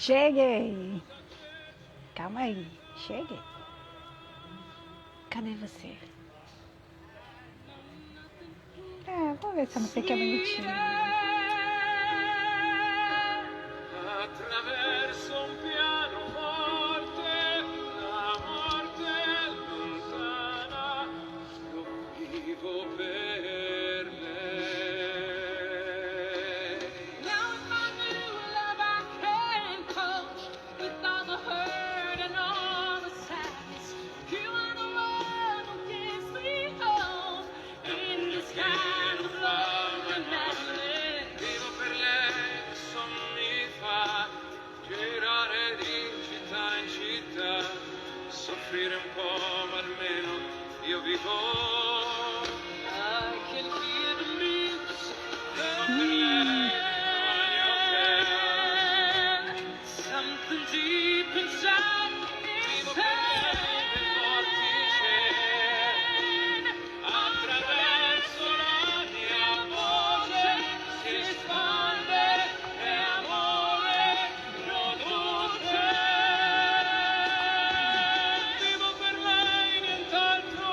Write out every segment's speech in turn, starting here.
Cheguei! Calma aí, cheguei. Cadê você? Vou ver se eu não fica bonitinho. Attraverso un pianoforte, la morte lontana, lo vivo per lei. Now if I knew love I can coach, with all the hurt and all the sadness, you are the one who gives me hope in this kind of love and madness. Vivo per lei, sommi fa girare di città in città, soffrire un po' ma almeno io vivo. I can hear the music, vivo per lei, voglio che something deep inside vivo per lei, per vortice, attraverso la mia voce si espande e amore produce. Vivo per lei, nient'altro,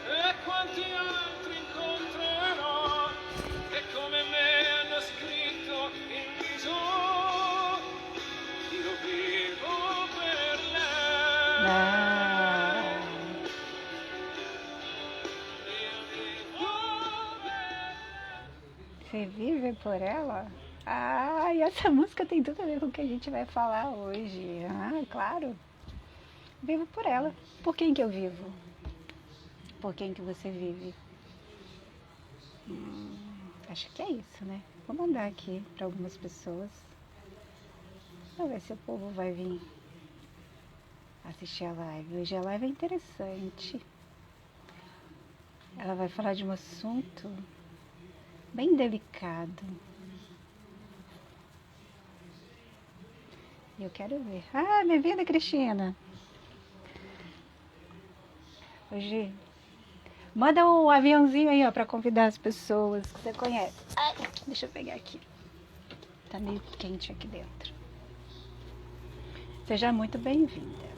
e quanti altri incontrerò che come me hanno scritto in viso. Io vivo per lei. Io vivo per Você vive por ela? E essa música tem tudo a ver com o que a gente vai falar hoje. Claro. Vivo por ela. Por quem que eu vivo? Por quem que você vive? Acho que é isso, né? Vou mandar aqui para algumas pessoas. Vamos ver se o povo vai vir assistir a live. Hoje a live é interessante. Ela vai falar de um assunto bem delicado. E eu quero ver. Bem-vinda, Cristina. Hoje, manda um aviãozinho aí, ó, para convidar as pessoas que você conhece. Deixa eu pegar aqui. Tá meio quente aqui dentro. Seja muito bem-vinda.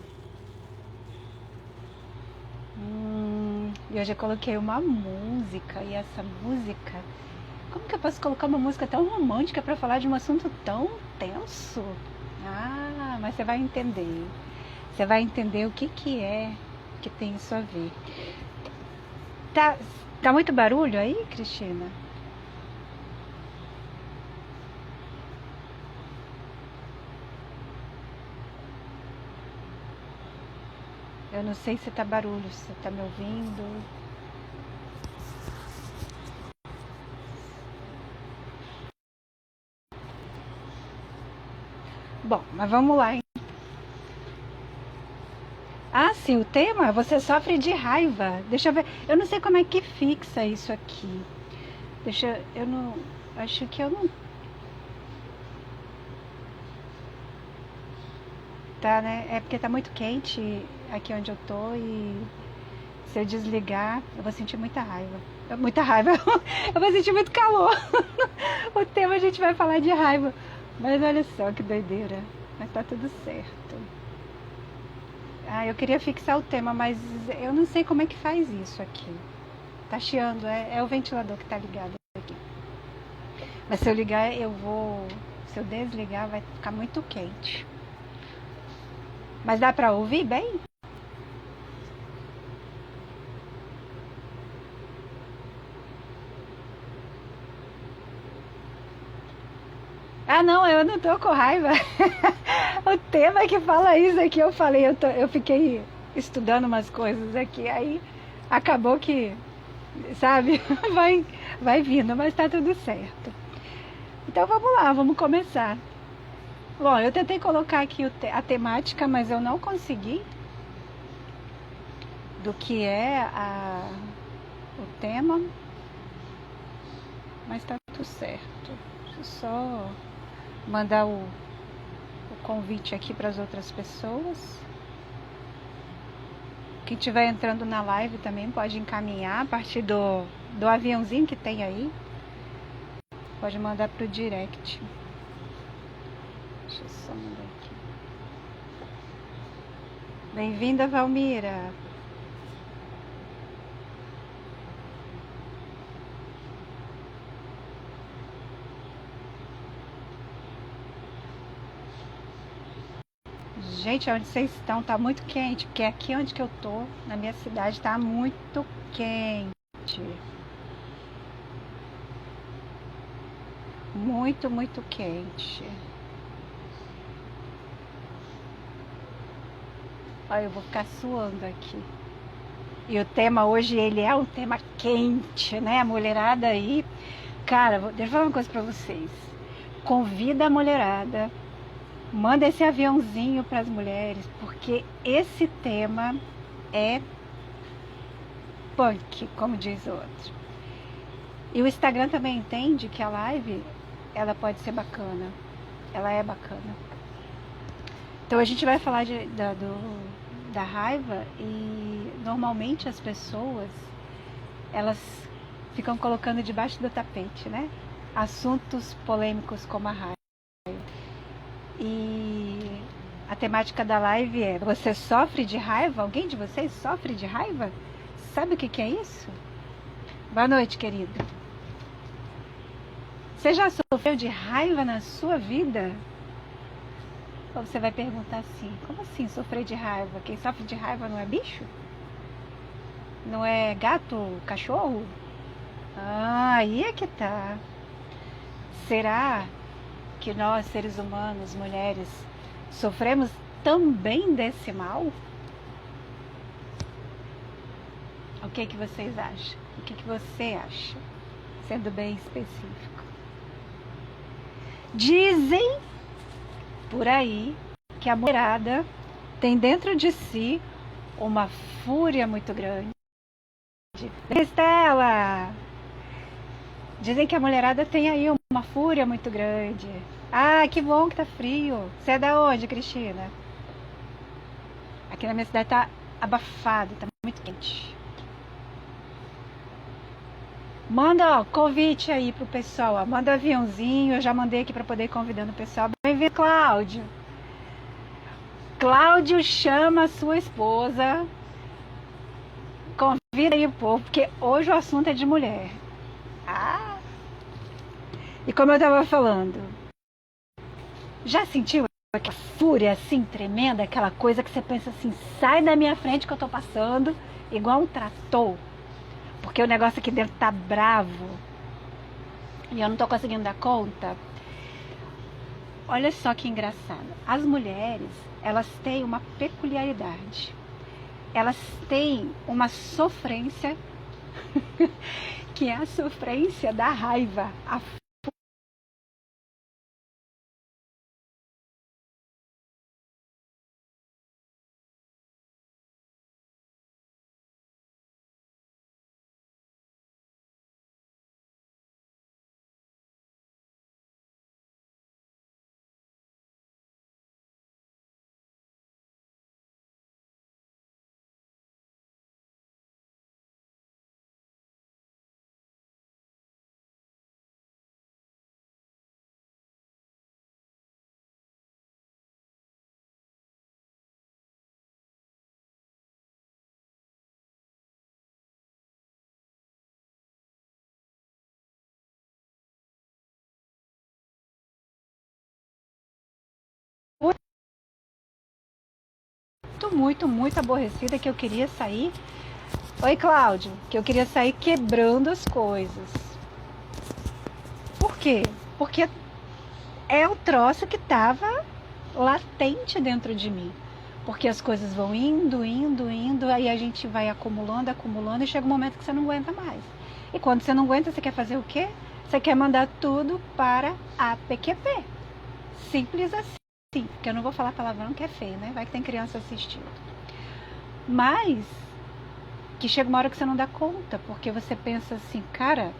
E hoje eu coloquei uma música, e essa música... Como que eu posso colocar uma música tão romântica para falar de um assunto tão tenso? Mas você vai entender. Você vai entender o que é que tem isso a ver. Tá muito barulho aí, Cristina? Eu não sei se tá barulho, se você tá me ouvindo. Bom, mas vamos lá, hein? Sim, o tema, você sofre de raiva. Deixa eu ver, eu não sei como é que fixa isso aqui. Acho que eu não... Tá, né? É porque tá muito quente aqui onde eu tô e se eu desligar, eu vou sentir muita raiva. Muita raiva, eu vou sentir muito calor. O tema a gente vai falar de raiva. Mas olha só que doideira. Mas tá tudo certo. Eu queria fixar o tema, mas eu não sei como é que faz isso aqui. Tá chiando, é o ventilador que tá ligado aqui. Mas se eu ligar, se eu desligar, vai ficar muito quente. Mas dá pra ouvir bem? Não, eu não tô com raiva. O tema que fala isso aqui, eu falei, eu fiquei estudando umas coisas aqui, aí acabou que, sabe, vai vindo, mas tá tudo certo. Então vamos lá, vamos começar. Bom, eu tentei colocar aqui a temática, mas eu não consegui do que é o tema, mas tá tudo certo. Deixa eu só mandar o convite aqui para as outras pessoas. Quem estiver entrando na live também pode encaminhar a partir do aviãozinho que tem aí. Pode mandar pro direct. Deixa eu só mandar aqui. Bem-vinda, Valmira. Gente, onde vocês estão tá muito quente, porque aqui onde que eu tô, na minha cidade, tá muito quente. Muito, muito quente. Olha, eu vou ficar suando aqui. E o tema hoje, ele é um tema quente, né? A mulherada aí. Cara, deixa eu falar uma coisa pra vocês. Convida a mulherada. Manda esse aviãozinho para as mulheres, porque esse tema é punk, como diz o outro. E o Instagram também entende que a live, ela pode ser bacana. Ela é bacana. Então a gente vai falar da raiva e normalmente as pessoas, elas ficam colocando debaixo do tapete, né? Assuntos polêmicos como a raiva. E a temática da live é: você sofre de raiva? Alguém de vocês sofre de raiva? Sabe o que é isso? Boa noite, querido. Você já sofreu de raiva na sua vida? Ou você vai perguntar assim: como assim sofrer de raiva? Quem sofre de raiva não é bicho? Não é gato, cachorro? Ah, aí é que tá. Será que nós, seres humanos, mulheres, sofremos também desse mal? O que vocês acham? O que você acha? Sendo bem específico. Dizem por aí que a mulherada tem dentro de si uma fúria muito grande. Estela! Dizem que a mulherada tem aí uma fúria muito grande. Ah, que bom que tá frio. Você é da onde, Cristina? Aqui na minha cidade tá abafado, tá muito quente. Manda, ó, convite aí pro pessoal, ó. Manda aviãozinho, eu já mandei aqui para poder ir convidando o pessoal. Bem-vindo, Cláudio. Cláudio chama a sua esposa. Convida aí o povo, porque hoje o assunto é de mulher. Ah! E como eu tava falando, já sentiu aquela fúria assim tremenda, aquela coisa que você pensa assim: sai da minha frente que eu tô passando, igual um trator, porque o negócio aqui dentro tá bravo e eu não tô conseguindo dar conta? Olha só que engraçado. As mulheres, elas têm uma peculiaridade. Elas têm uma sofrência que é a sofrência da raiva, a muito, muito aborrecida, que eu queria sair. Oi, Cláudio, que eu queria sair quebrando as coisas. Por quê? Porque é o troço que estava latente dentro de mim. Porque as coisas vão indo, aí a gente vai acumulando, acumulando, e chega um momento que você não aguenta mais. E quando você não aguenta, você quer fazer o quê? Você quer mandar tudo para a PQP. Simples assim. Porque eu não vou falar palavrão que é feio, né? Vai que tem criança assistindo. Mas que chega uma hora que você não dá conta, porque você pensa assim: cara,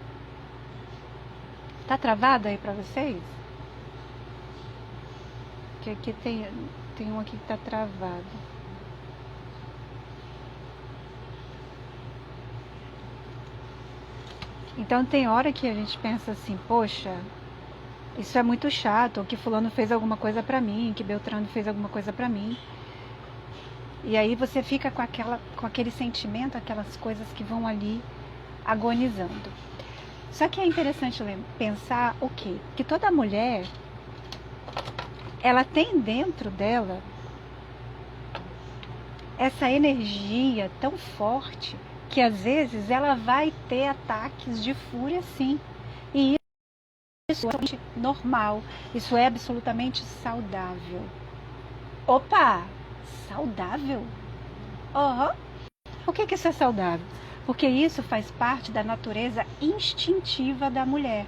tá travado aí pra vocês? Que aqui tem um aqui que tá travado. Então tem hora que a gente pensa assim: poxa, isso é muito chato, ou que fulano fez alguma coisa pra mim, que Beltrano fez alguma coisa pra mim. E aí você fica com aquele sentimento, aquelas coisas que vão ali agonizando. Só que é interessante pensar o quê? Que toda mulher, ela tem dentro dela essa energia tão forte que às vezes ela vai ter ataques de fúria, sim. E isso é normal, isso é absolutamente saudável. Opa! Saudável? Uhum. Por que isso é saudável? Porque isso faz parte da natureza instintiva da mulher,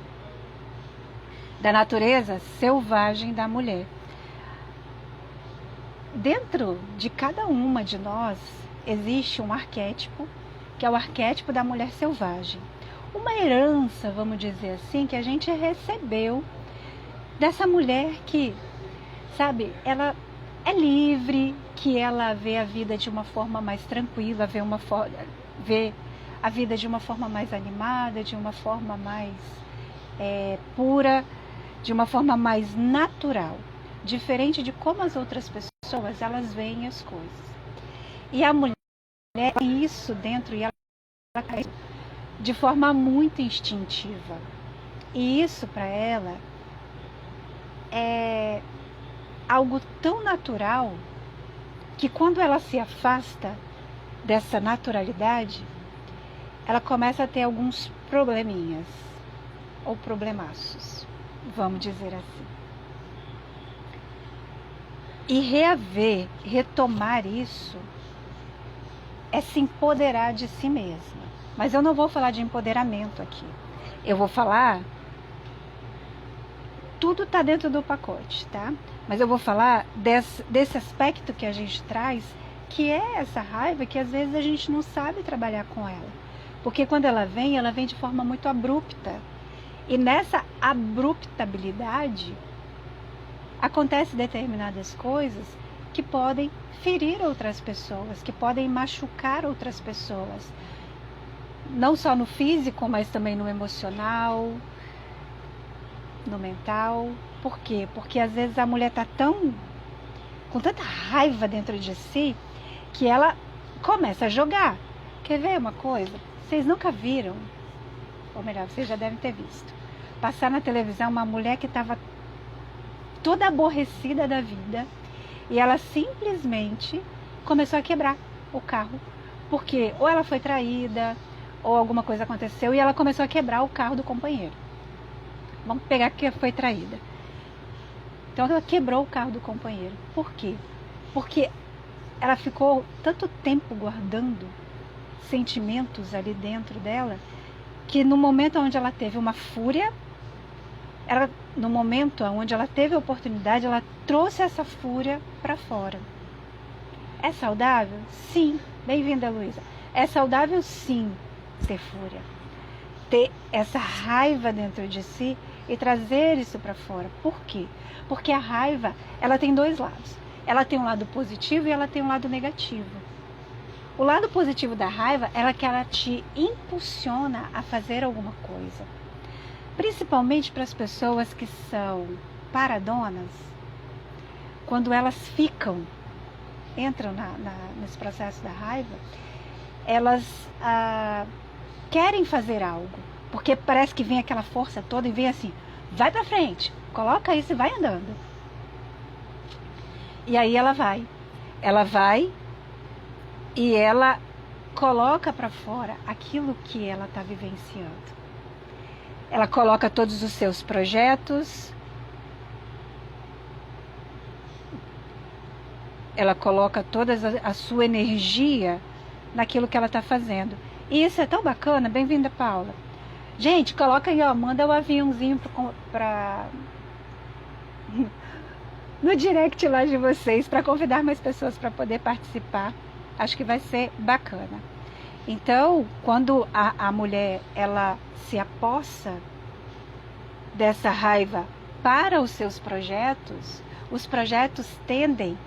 da natureza selvagem da mulher. Dentro de cada uma de nós existe um arquétipo, que é o arquétipo da mulher selvagem. Uma herança, vamos dizer assim, que a gente recebeu dessa mulher que, sabe, ela é livre, que ela vê a vida de uma forma mais tranquila, vê a vida de uma forma mais animada, de uma forma mais pura, de uma forma mais natural, diferente de como as outras pessoas elas veem as coisas. E a mulher tem isso dentro e ela faz de forma muito instintiva. E isso para ela é algo tão natural que quando ela se afasta dessa naturalidade, ela começa a ter alguns probleminhas ou problemaços, vamos dizer assim. E retomar isso é se empoderar de si mesma. Mas eu não vou falar de empoderamento aqui. Eu vou falar, tudo está dentro do pacote, tá? Mas eu vou falar desse aspecto que a gente traz, que é essa raiva que às vezes a gente não sabe trabalhar com ela. Porque quando ela vem de forma muito abrupta. E nessa abruptabilidade, acontecem determinadas coisas que podem ferir outras pessoas, que podem machucar outras pessoas. Não só no físico, mas também no emocional, no mental. Por quê? Porque às vezes a mulher está com tanta raiva dentro de si, que ela começa a jogar. Quer ver uma coisa? Vocês nunca viram, ou melhor, vocês já devem ter visto, passar na televisão uma mulher que estava toda aborrecida da vida e ela simplesmente começou a quebrar o carro, porque ou ela foi traída ou alguma coisa aconteceu e ela começou a quebrar o carro do companheiro. Vamos pegar que foi traída. Então ela quebrou o carro do companheiro. Por quê? Porque ela ficou tanto tempo guardando sentimentos ali dentro dela, que no momento onde ela teve uma fúria, no momento onde ela teve a oportunidade, ela trouxe essa fúria para fora. É saudável? Sim. Bem-vinda, Luísa. É saudável, sim, ter fúria. Ter essa raiva dentro de si e trazer isso para fora. Por quê? Porque a raiva, ela tem dois lados. Ela tem um lado positivo e ela tem um lado negativo. O lado positivo da raiva é que ela te impulsiona a fazer alguma coisa. Principalmente para as pessoas que são paradonas, quando elas entram nesse processo da raiva, elas querem fazer algo, porque parece que vem aquela força toda e vem assim, vai para frente, coloca isso e vai andando. E aí ela vai e ela coloca para fora aquilo que ela está vivenciando. Ela coloca todos os seus projetos, ela coloca toda a sua energia naquilo que ela está fazendo. E isso é tão bacana. Bem-vinda, Paula. Gente, coloca aí, ó, manda o aviãozinho no direct lá de vocês, para convidar mais pessoas para poder participar. Acho que vai ser bacana. Então, quando a mulher ela se apossa dessa raiva para os seus projetos, os projetos tendem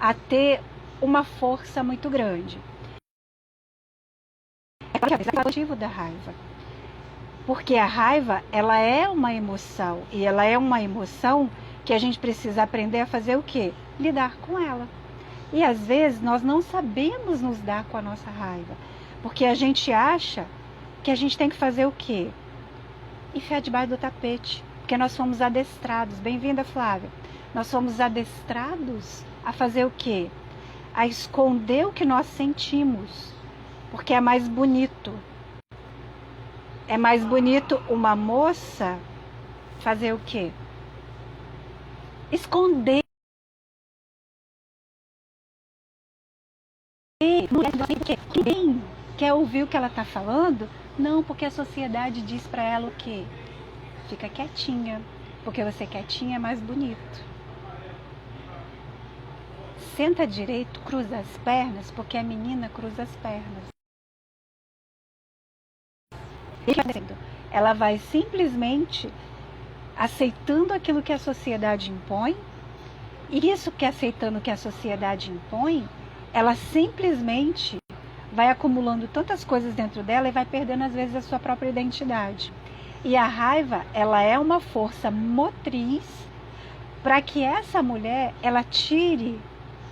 a ter uma força muito grande. É o motivo da raiva. Porque a raiva, ela é uma emoção. E ela é uma emoção que a gente precisa aprender a fazer o quê? Lidar com ela. E às vezes nós não sabemos nos dar com a nossa raiva. Porque a gente acha que a gente tem que fazer o quê? Enfiar debaixo do tapete. Porque nós fomos adestrados. Bem-vinda, Flávia. Nós fomos adestrados a fazer o quê? A esconder o que nós sentimos. Porque é mais bonito. É mais bonito uma moça fazer o quê? Esconder. Ninguém quer ouvir o que ela está falando? Não, porque a sociedade diz para ela o quê? Fica quietinha, porque você quietinha é mais bonito. Senta direito, cruza as pernas, porque a menina cruza as pernas. Ela vai simplesmente aceitando aquilo que a sociedade impõe, e isso que aceitando o que a sociedade impõe, ela simplesmente vai acumulando tantas coisas dentro dela e vai perdendo às vezes a sua própria identidade. E a raiva, ela é uma força motriz para que essa mulher, ela tire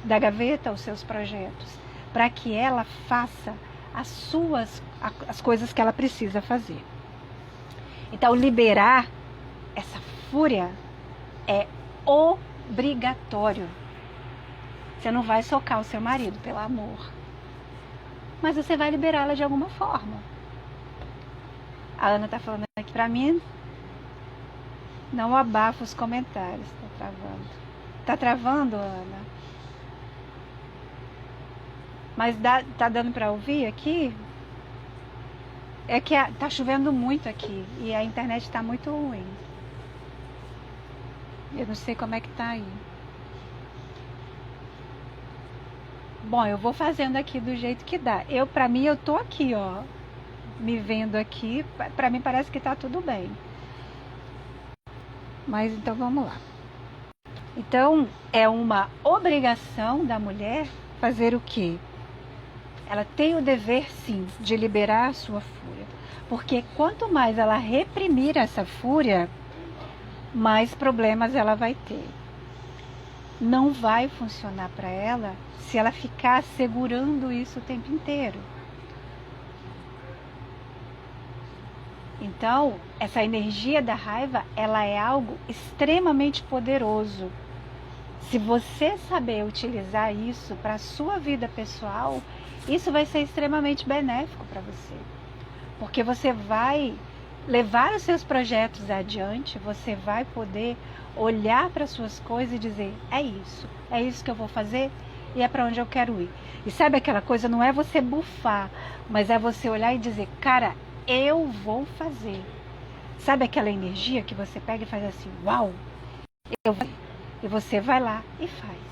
da gaveta os seus projetos, para que ela faça as coisas que ela precisa fazer. Então, liberar essa fúria é obrigatório. Você não vai socar o seu marido, pelo amor. Mas você vai liberá-la de alguma forma. A Ana está falando aqui para mim. Não abafa os comentários. Está travando. Está travando, Ana? Mas tá dando para ouvir aqui? É que tá chovendo muito aqui e a internet está muito ruim. Eu não sei como é que tá aí. Bom, eu vou fazendo aqui do jeito que dá. Pra mim, eu tô aqui, ó, me vendo aqui. Pra mim parece que tá tudo bem. Mas então vamos lá. Então, é uma obrigação da mulher fazer o quê? Ela tem o dever, sim, de liberar a sua fúria. Porque quanto mais ela reprimir essa fúria, mais problemas ela vai ter. Não vai funcionar para ela se ela ficar segurando isso o tempo inteiro. Então, essa energia da raiva, ela é algo extremamente poderoso. Se você saber utilizar isso para a sua vida pessoal, isso vai ser extremamente benéfico para você. Porque você vai levar os seus projetos adiante, você vai poder olhar para as suas coisas e dizer, é isso que eu vou fazer e é para onde eu quero ir. E sabe aquela coisa, não é você bufar, mas é você olhar e dizer, cara, eu vou fazer. Sabe aquela energia que você pega e faz assim, uau, eu vou. E você vai lá e faz.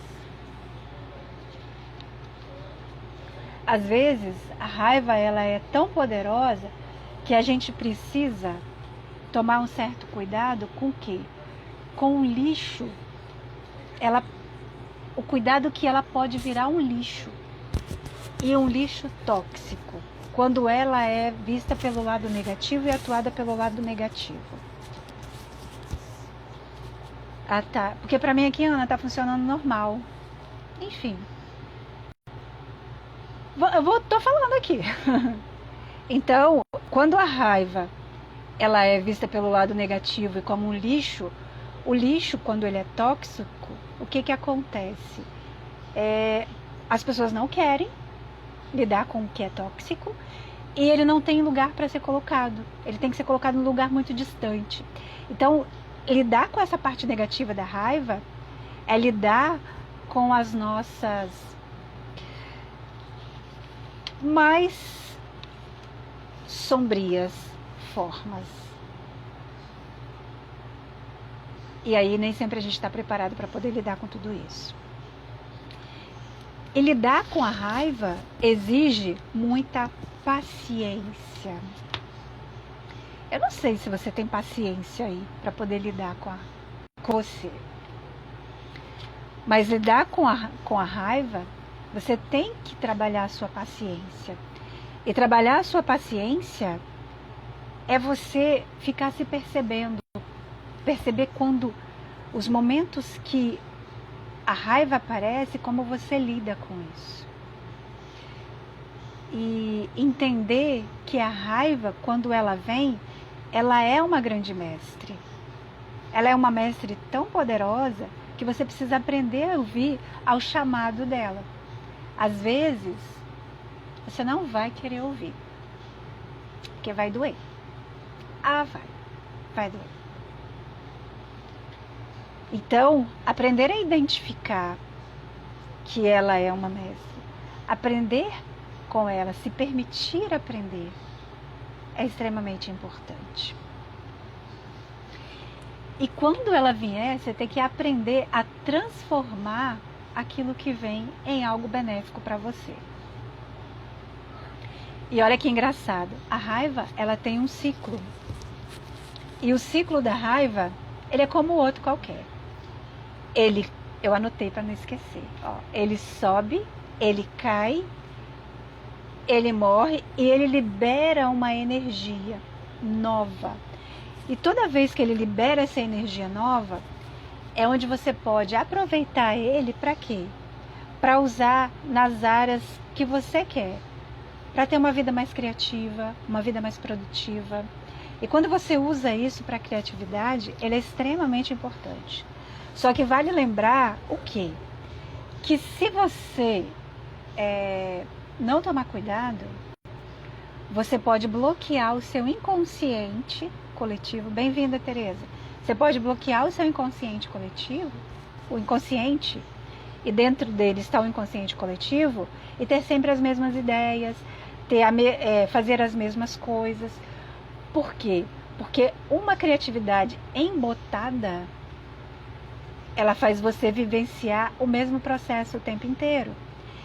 Às vezes, a raiva ela é tão poderosa que a gente precisa tomar um certo cuidado com o quê? Com o lixo. O cuidado que ela pode virar um lixo. E um lixo tóxico. Quando ela é vista pelo lado negativo e atuada pelo lado negativo. Ah, tá. Porque pra mim aqui, Ana, tá funcionando normal. Enfim. Tô falando aqui. Então, quando a raiva ela é vista pelo lado negativo e como um lixo, o lixo, quando ele é tóxico, o que acontece? As pessoas não querem lidar com o que é tóxico e ele não tem lugar para ser colocado. Ele tem que ser colocado em um lugar muito distante. Então, lidar com essa parte negativa da raiva é lidar com as nossas mais sombrias formas. E aí nem sempre a gente está preparado para poder lidar com tudo isso. E lidar com a raiva exige muita paciência. Eu não sei se você tem paciência aí para poder lidar com você. Mas lidar com a raiva, você tem que trabalhar a sua paciência. E trabalhar a sua paciência é você ficar se percebendo, perceber quando os momentos que a raiva aparece, como você lida com isso. E entender que a raiva, quando ela vem, ela é uma grande mestre. Ela é uma mestre tão poderosa que você precisa aprender a ouvir ao chamado dela. Às vezes, você não vai querer ouvir, porque vai doer. Vai doer. Então, aprender a identificar que ela é uma mestre, aprender com ela, se permitir aprender, é extremamente importante. E quando ela vier, você tem que aprender a transformar aquilo que vem em algo benéfico para você. E olha que engraçado, a raiva, ela tem um ciclo. E o ciclo da raiva, ele é como outro qualquer. Eu anotei para não esquecer, ó, ele sobe, ele cai, ele morre e ele libera uma energia nova. E toda vez que ele libera essa energia nova, é onde você pode aproveitar ele para quê? Para usar nas áreas que você quer, para ter uma vida mais criativa, uma vida mais produtiva. E quando você usa isso para criatividade, ele é extremamente importante. Só que vale lembrar o quê? Que se você não tomar cuidado, você pode bloquear o seu inconsciente coletivo. Bem-vinda, Tereza. Você pode bloquear o seu inconsciente coletivo, o inconsciente, e dentro dele está o inconsciente coletivo, e ter sempre as mesmas ideias, fazer as mesmas coisas. Por quê? Porque uma criatividade embotada, ela faz você vivenciar o mesmo processo o tempo inteiro.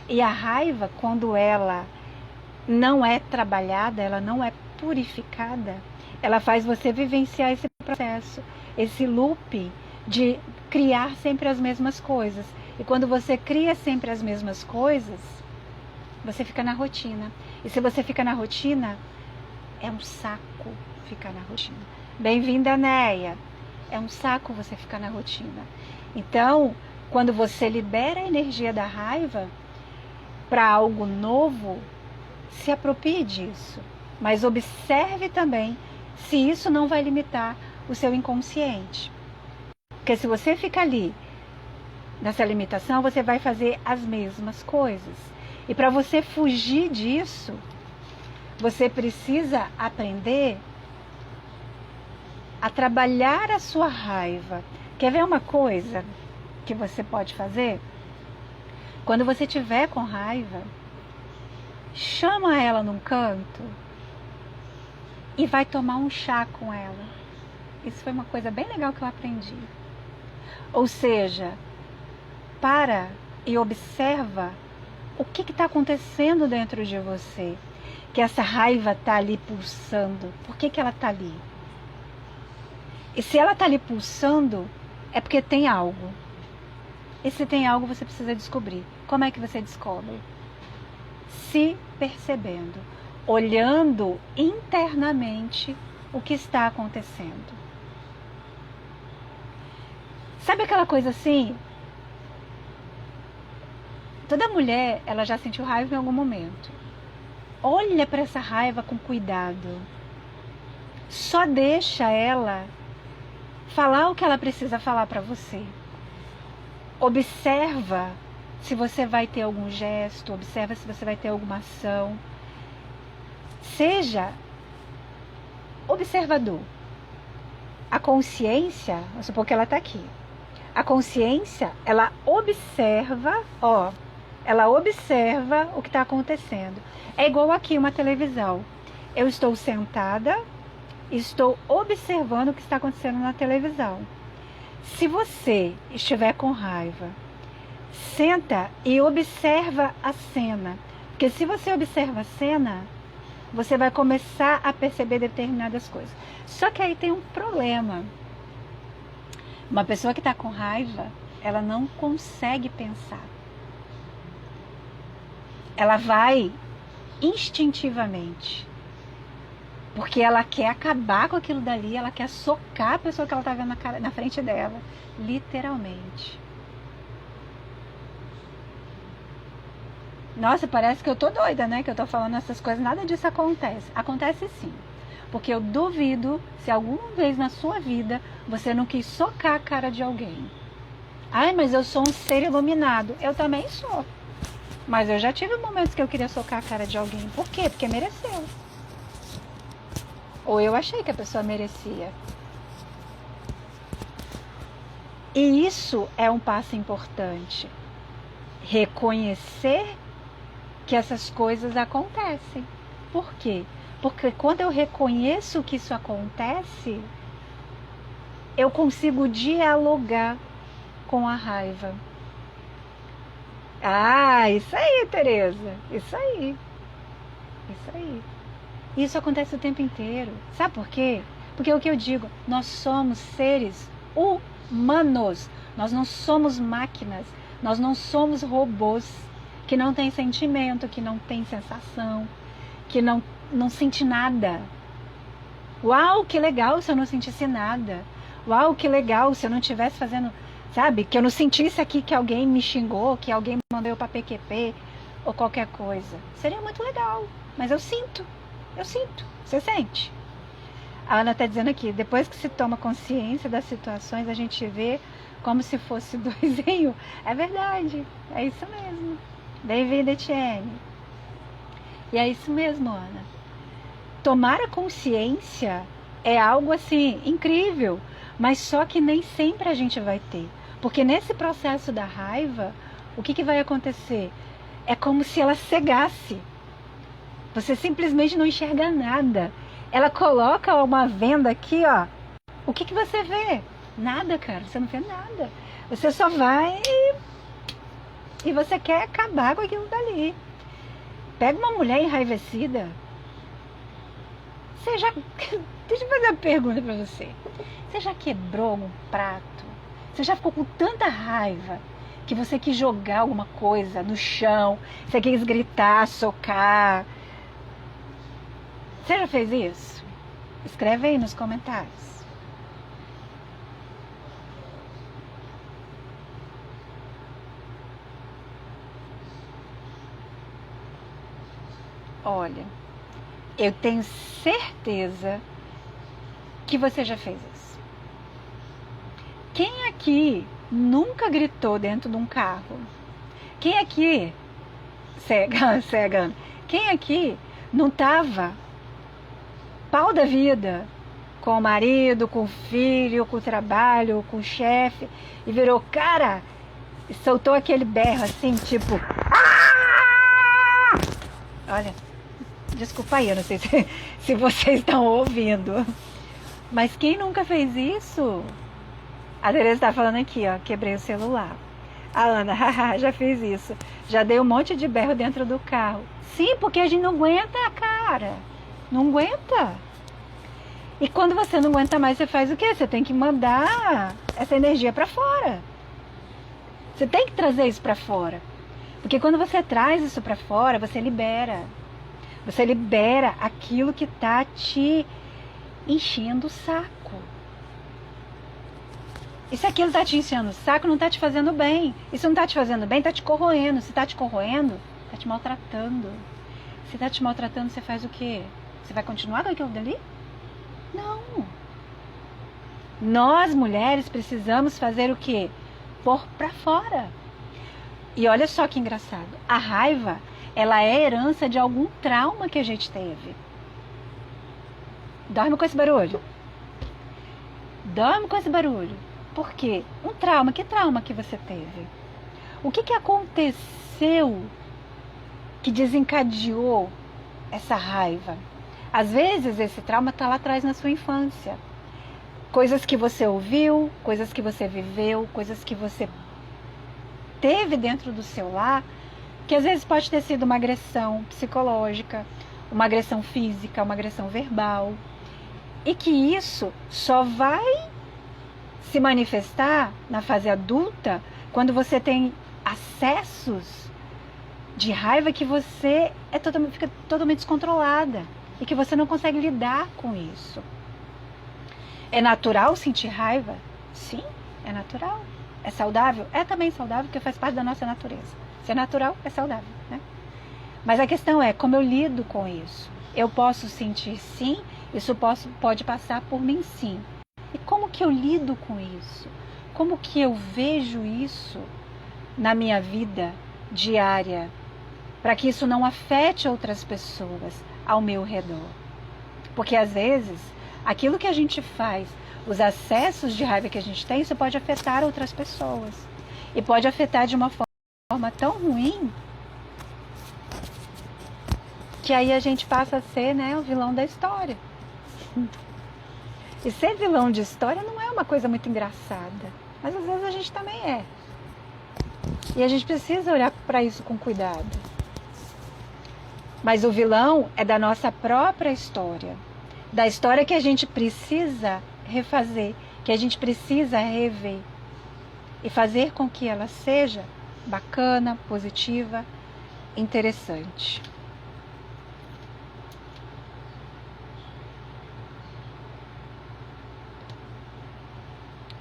E a raiva, quando ela não é trabalhada, ela não é purificada, ela faz você vivenciar esse processo, esse loop de criar sempre as mesmas coisas. E quando você cria sempre as mesmas coisas, você fica na rotina. E se você fica na rotina, é um saco ficar na rotina. Bem-vinda, Neia. É um saco você ficar na rotina. Então, quando você libera a energia da raiva para algo novo, se aproprie disso. Mas observe também se isso não vai limitar o seu inconsciente. Porque se você fica ali nessa limitação, você vai fazer as mesmas coisas. E para você fugir disso, você precisa aprender a trabalhar a sua raiva. Quer ver uma coisa que você pode fazer? Quando você estiver com raiva, chama ela num canto e vai tomar um chá com ela. Isso foi uma coisa bem legal que eu aprendi. Ou seja, para e observa o que está acontecendo dentro de você. Que essa raiva está ali pulsando. Por que ela está ali? E se ela está ali pulsando, é porque tem algo. E se tem algo, você precisa descobrir. Como é que você descobre? Se percebendo, olhando internamente o que está acontecendo. Sabe aquela coisa assim? Toda mulher, ela já sentiu raiva em algum momento. Olha para essa raiva com cuidado. Só deixa ela falar o que ela precisa falar para você. Observa se você vai ter algum gesto, observa se você vai ter alguma ação. Seja observador. A consciência, vamos supor que ela está aqui. A consciência, ela observa, ela observa o que está acontecendo. É igual aqui uma televisão. Eu estou sentada, estou observando o que está acontecendo na televisão. Se você estiver com raiva, senta e observa a cena. Porque se você observa a cena, você vai começar a perceber determinadas coisas. Só que aí tem um problema. Uma pessoa que está com raiva, ela não consegue pensar. Ela vai instintivamente. Porque ela quer acabar com aquilo dali, ela quer socar a pessoa que ela está vendo na frente dela. Literalmente. Nossa, parece que eu tô doida, né? Que eu tô falando essas coisas. Nada disso acontece. Acontece sim. Porque eu duvido se alguma vez na sua vida você não quis socar a cara de alguém. Ai, mas eu sou um ser iluminado. Eu também sou. Mas eu já tive momentos que eu queria socar a cara de alguém. Por quê? Porque mereceu. Ou eu achei que a pessoa merecia. E isso é um passo importante. Reconhecer que essas coisas acontecem. Por quê? Porque quando eu reconheço que isso acontece, eu consigo dialogar com a raiva. Ah, isso aí, Tereza. Isso aí. Isso aí. Isso acontece o tempo inteiro. Sabe por quê? Porque é o que eu digo, nós somos seres humanos. Nós não somos máquinas. Nós não somos robôs que não têm sentimento, que não têm sensação, que não sente nada. Uau, que legal se eu não sentisse nada. Uau, que legal se eu não estivesse fazendo, sabe? Que eu não sentisse aqui que alguém me xingou, que alguém me mandou eu para PQP ou qualquer coisa. Seria muito legal, mas eu sinto. Eu sinto. Você sente? A Ana está dizendo aqui, depois que se toma consciência das situações, a gente vê como se fosse dois em um. É verdade, é isso mesmo. Bem-vinda, Etienne. E é isso mesmo, Ana. Tomar a consciência é algo assim, incrível, mas só que nem sempre a gente vai ter. Porque nesse processo da raiva, o que vai acontecer? É como se ela cegasse. Você simplesmente não enxerga nada. Ela coloca uma venda aqui, ó. O que você vê? Nada, cara. Você não vê nada. Você só vai e você quer acabar com aquilo dali. Pega uma mulher enraivecida. Você já... Deixa eu fazer uma pergunta pra você. Você já quebrou um prato? Você já ficou com tanta raiva que você quis jogar alguma coisa no chão? Você quis gritar, socar? Você já fez isso? Escreve aí nos comentários. Olha, eu tenho certeza que você já fez isso. Quem aqui nunca gritou dentro de um carro? Quem aqui, cega, quem aqui não tava pau da vida com o marido, com o filho, com o trabalho, com o chefe, e virou cara e soltou aquele berro assim, tipo... Ah! Olha, desculpa aí, eu não sei se vocês estão ouvindo, mas quem nunca fez isso? A Tereza está falando aqui, ó, quebrei o celular. A Ana, haha, já fiz isso, já dei um monte de berro dentro do carro. Sim, porque a gente não aguenta, cara. Não aguenta. E quando você não aguenta mais, você faz o quê? Você tem que mandar essa energia para fora. Você tem que trazer isso para fora. Porque quando você traz isso para fora, você libera. Você libera aquilo que tá te enchendo o saco. E se aquilo tá te enchendo o saco, não tá te fazendo bem. E se não tá te fazendo bem, tá te corroendo. Se tá te corroendo, tá te maltratando. Se tá te maltratando, você faz o quê? Você vai continuar com aquilo dali? Não. Nós, mulheres, precisamos fazer o quê? Pôr pra fora. E olha só que engraçado. A raiva, ela é herança de algum trauma que a gente teve. Dorme com esse barulho. Dorme com esse barulho. Por quê? Um trauma. Que trauma que você teve? O que aconteceu que desencadeou essa raiva? Às vezes esse trauma está lá atrás na sua infância. Coisas que você ouviu, coisas que você viveu, coisas que você teve dentro do seu lar, que às vezes pode ter sido uma agressão psicológica, uma agressão física, uma agressão verbal. E que isso só vai se manifestar na fase adulta quando você tem acessos de raiva que você fica totalmente descontrolada. e que você não consegue lidar com isso. É natural sentir raiva? Sim, é natural. É saudável? É também saudável, porque faz parte da nossa natureza. Se é natural, é saudável, né? Mas a questão é como eu lido com isso. Eu posso sentir sim, isso pode passar por mim sim. E como que eu lido com isso? Como que eu vejo isso na minha vida diária, para que isso não afete outras pessoas ao meu redor? Porque às vezes, aquilo que a gente faz, os acessos de raiva que a gente tem, isso pode afetar outras pessoas. E pode afetar de uma forma tão ruim, que aí a gente passa a ser, né, o vilão da história. E ser vilão de história não é uma coisa muito engraçada, mas às vezes a gente também é. E a gente precisa olhar para isso com cuidado. Mas o vilão é da nossa própria história, da história que a gente precisa refazer, que a gente precisa rever e fazer com que ela seja bacana, positiva, interessante.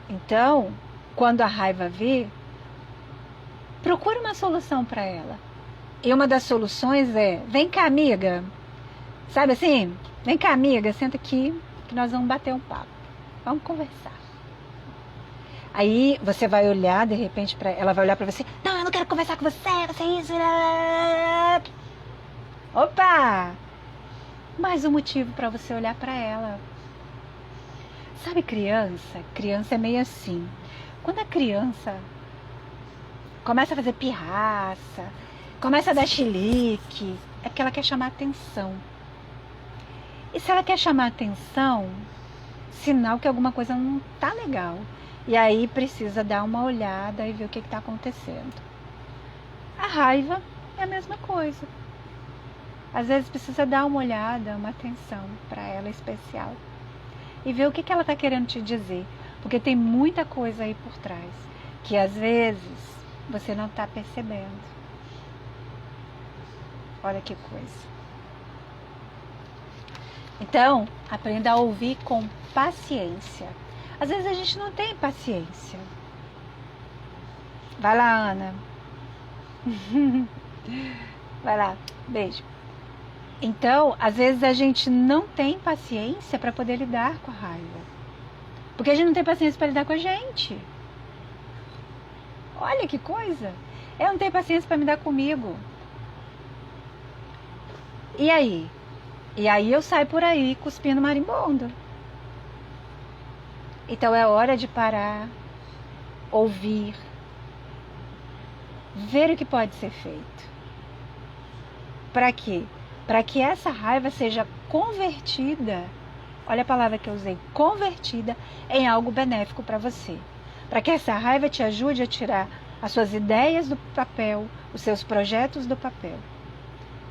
Então, quando a raiva vir, procure uma solução para ela. E uma das soluções é: vem cá, amiga. Sabe assim? Vem cá, amiga, senta aqui que nós vamos bater um papo. Vamos conversar. Aí você vai olhar, de repente, ela vai olhar para você. Não, eu não quero conversar com você, você é isso. Opa! Mais um motivo para você olhar para ela. Sabe criança? Criança é meio assim. Quando a criança começa a fazer pirraça, começa a dar chilique, é porque ela quer chamar atenção. E se ela quer chamar atenção, sinal que alguma coisa não tá legal. E aí precisa dar uma olhada e ver o que está acontecendo. A raiva é a mesma coisa. Às vezes precisa dar uma olhada, uma atenção para ela especial. E ver o que ela está querendo te dizer. Porque tem muita coisa aí por trás, que às vezes você não está percebendo. Olha que coisa. Então, aprenda a ouvir com paciência. Às vezes a gente não tem paciência. Vai lá, Ana. Vai lá, beijo. Então, às vezes a gente não tem paciência para poder lidar com a raiva. Porque a gente não tem paciência para lidar com a gente. Olha que coisa. Eu não tenho paciência para me dar comigo. E aí? E aí eu saio por aí cuspindo marimbondo. Então é hora de parar, ouvir, ver o que pode ser feito. Para quê? Para que essa raiva seja convertida, olha a palavra que eu usei, convertida em algo benéfico para você. Para que essa raiva te ajude a tirar as suas ideias do papel, os seus projetos do papel.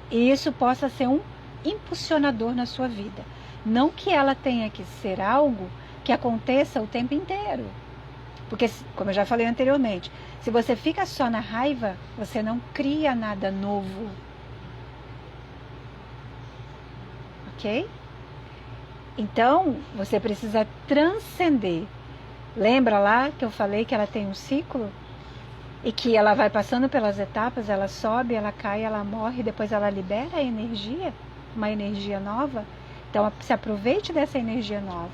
E isso possa ser um impulsionador na sua vida. Não que ela tenha que ser algo que aconteça o tempo inteiro. Porque, como eu já falei anteriormente, se você fica só na raiva, você não cria nada novo. Ok? Então, você precisa transcender. Lembra lá que eu falei que ela tem um ciclo? E que ela vai passando pelas etapas, ela sobe, ela cai, ela morre, depois ela libera a energia, uma energia nova. Então, se aproveite dessa energia nova,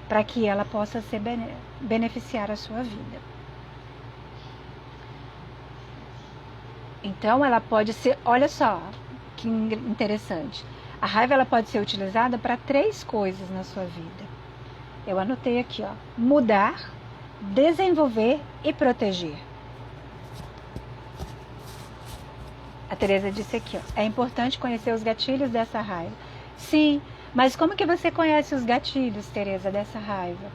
para que ela possa ser beneficiar a sua vida. Então, ela pode ser, olha só, que interessante. A raiva ela pode ser utilizada para 3 coisas na sua vida. Eu anotei aqui, ó: mudar, desenvolver e proteger. A Tereza disse aqui, ó: é importante conhecer os gatilhos dessa raiva. Sim, mas como que você conhece os gatilhos, Tereza, dessa raiva?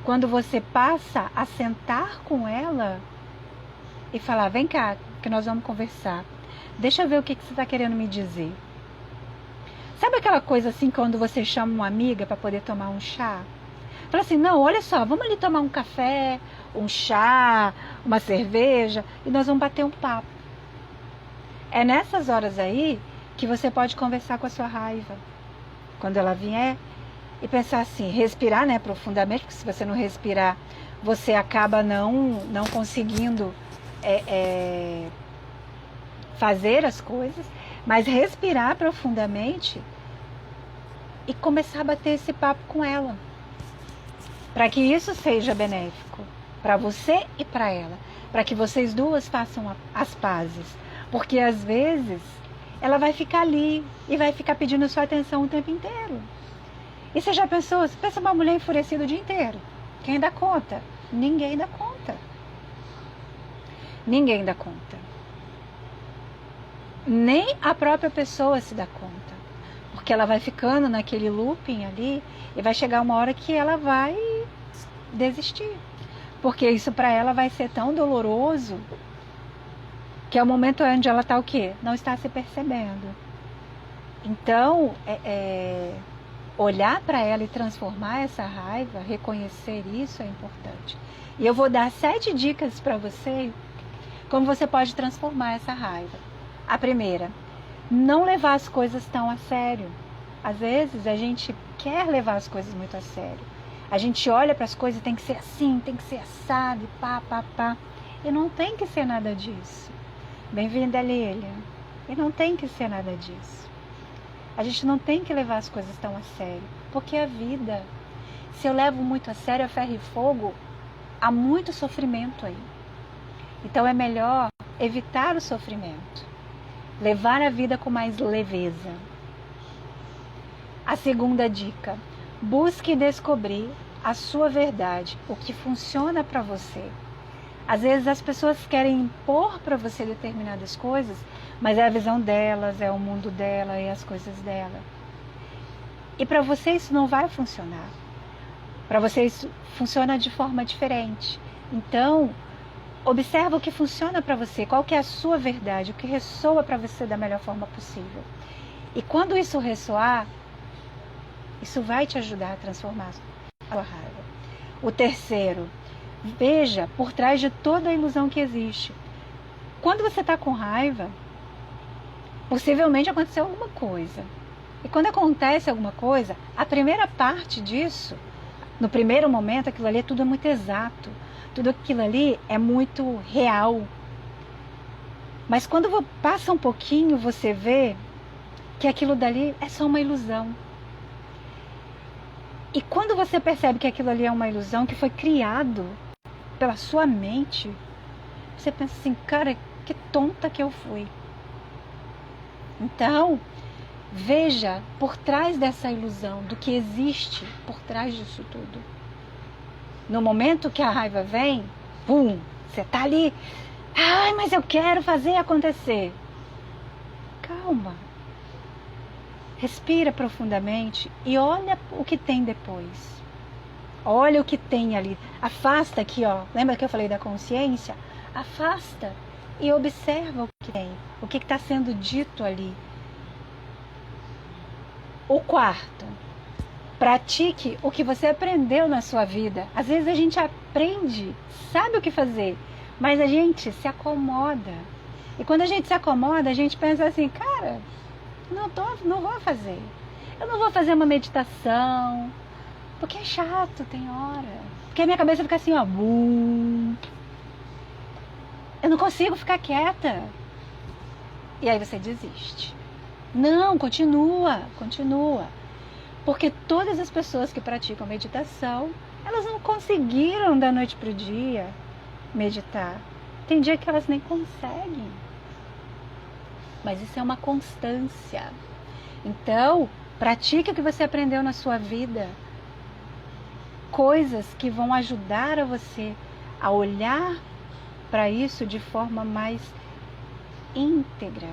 Quando você passa a sentar com ela e falar: vem cá, que nós vamos conversar. Deixa eu ver o que você está querendo me dizer. Sabe aquela coisa assim, quando você chama uma amiga para poder tomar um chá? Fala assim: não, olha só, vamos ali tomar um café, um chá, uma cerveja, e nós vamos bater um papo. É nessas horas aí que você pode conversar com a sua raiva. quando ela vier, e pensar assim, respirar, né, profundamente, porque se você não respirar, você acaba não conseguindo fazer as coisas, mas respirar profundamente e começar a bater esse papo com ela, para que isso seja benéfico para você e para ela, para que vocês duas façam as pazes, porque às vezes ela vai ficar ali e vai ficar pedindo sua atenção o tempo inteiro. E você já pensou? Você pensa uma mulher enfurecida o dia inteiro? Quem dá conta? Ninguém dá conta. Ninguém dá conta. Nem a própria pessoa se dá conta. Porque ela vai ficando naquele looping ali e vai chegar uma hora que ela vai desistir. Porque isso para ela vai ser tão doloroso que é o momento onde ela está o quê? Não está se percebendo. Então, olhar para ela e transformar essa raiva, reconhecer isso é importante. E eu vou dar 7 dicas para você como você pode transformar essa raiva. A primeira, não levar as coisas tão a sério. Às vezes a gente quer levar as coisas muito a sério. A gente olha para as coisas, tem que ser assim, tem que ser assado, pá, pá, pá. E não tem que ser nada disso. Bem-vinda, Lília. E não tem que ser nada disso. A gente não tem que levar as coisas tão a sério, porque a vida, se eu levo muito a sério, a ferro e fogo, há muito sofrimento aí. Então é melhor evitar o sofrimento, levar a vida com mais leveza. A segunda dica, busque descobrir a sua verdade, o que funciona para você. Às vezes as pessoas querem impor para você determinadas coisas, mas é a visão delas, é o mundo dela, é as coisas dela. E para você isso não vai funcionar. Para você isso funciona de forma diferente. Então, observa o que funciona para você, qual que é a sua verdade, o que ressoa para você da melhor forma possível. E quando isso ressoar, isso vai te ajudar a transformar a sua raiva. O terceiro, veja por trás de toda a ilusão que existe. Quando você está com raiva, possivelmente aconteceu alguma coisa. E quando acontece alguma coisa, a primeira parte disso, no primeiro momento, aquilo ali tudo é muito exato. Tudo aquilo ali é muito real. Mas quando passa um pouquinho, você vê que aquilo dali é só uma ilusão. E quando você percebe que aquilo ali é uma ilusão, que foi criado pela sua mente, você pensa assim, cara, que tonta que eu fui. Então, veja por trás dessa ilusão, do que existe por trás disso tudo. No momento que a raiva vem, pum, você tá ali, ai, mas eu quero fazer acontecer. Calma. Respira profundamente e olha o que tem depois. Olha o que tem ali. Afasta aqui, ó. Lembra que eu falei da consciência? Afasta e observa o que tem. O que está sendo dito ali. O quarto. Pratique o que você aprendeu na sua vida. Às vezes a gente aprende, sabe o que fazer, mas a gente se acomoda. E quando a gente se acomoda, a gente pensa assim, cara, não vou fazer. Eu não vou fazer uma meditação, porque é chato, tem hora. Porque a minha cabeça fica assim, ó. Bum. Eu não consigo ficar quieta. E aí você desiste. Não, continua. Porque todas as pessoas que praticam meditação, elas não conseguiram da noite para o dia meditar. Tem dia que elas nem conseguem. Mas isso é uma constância. Então, pratique o que você aprendeu na sua vida. Coisas que vão ajudar a você a olhar para isso de forma mais íntegra.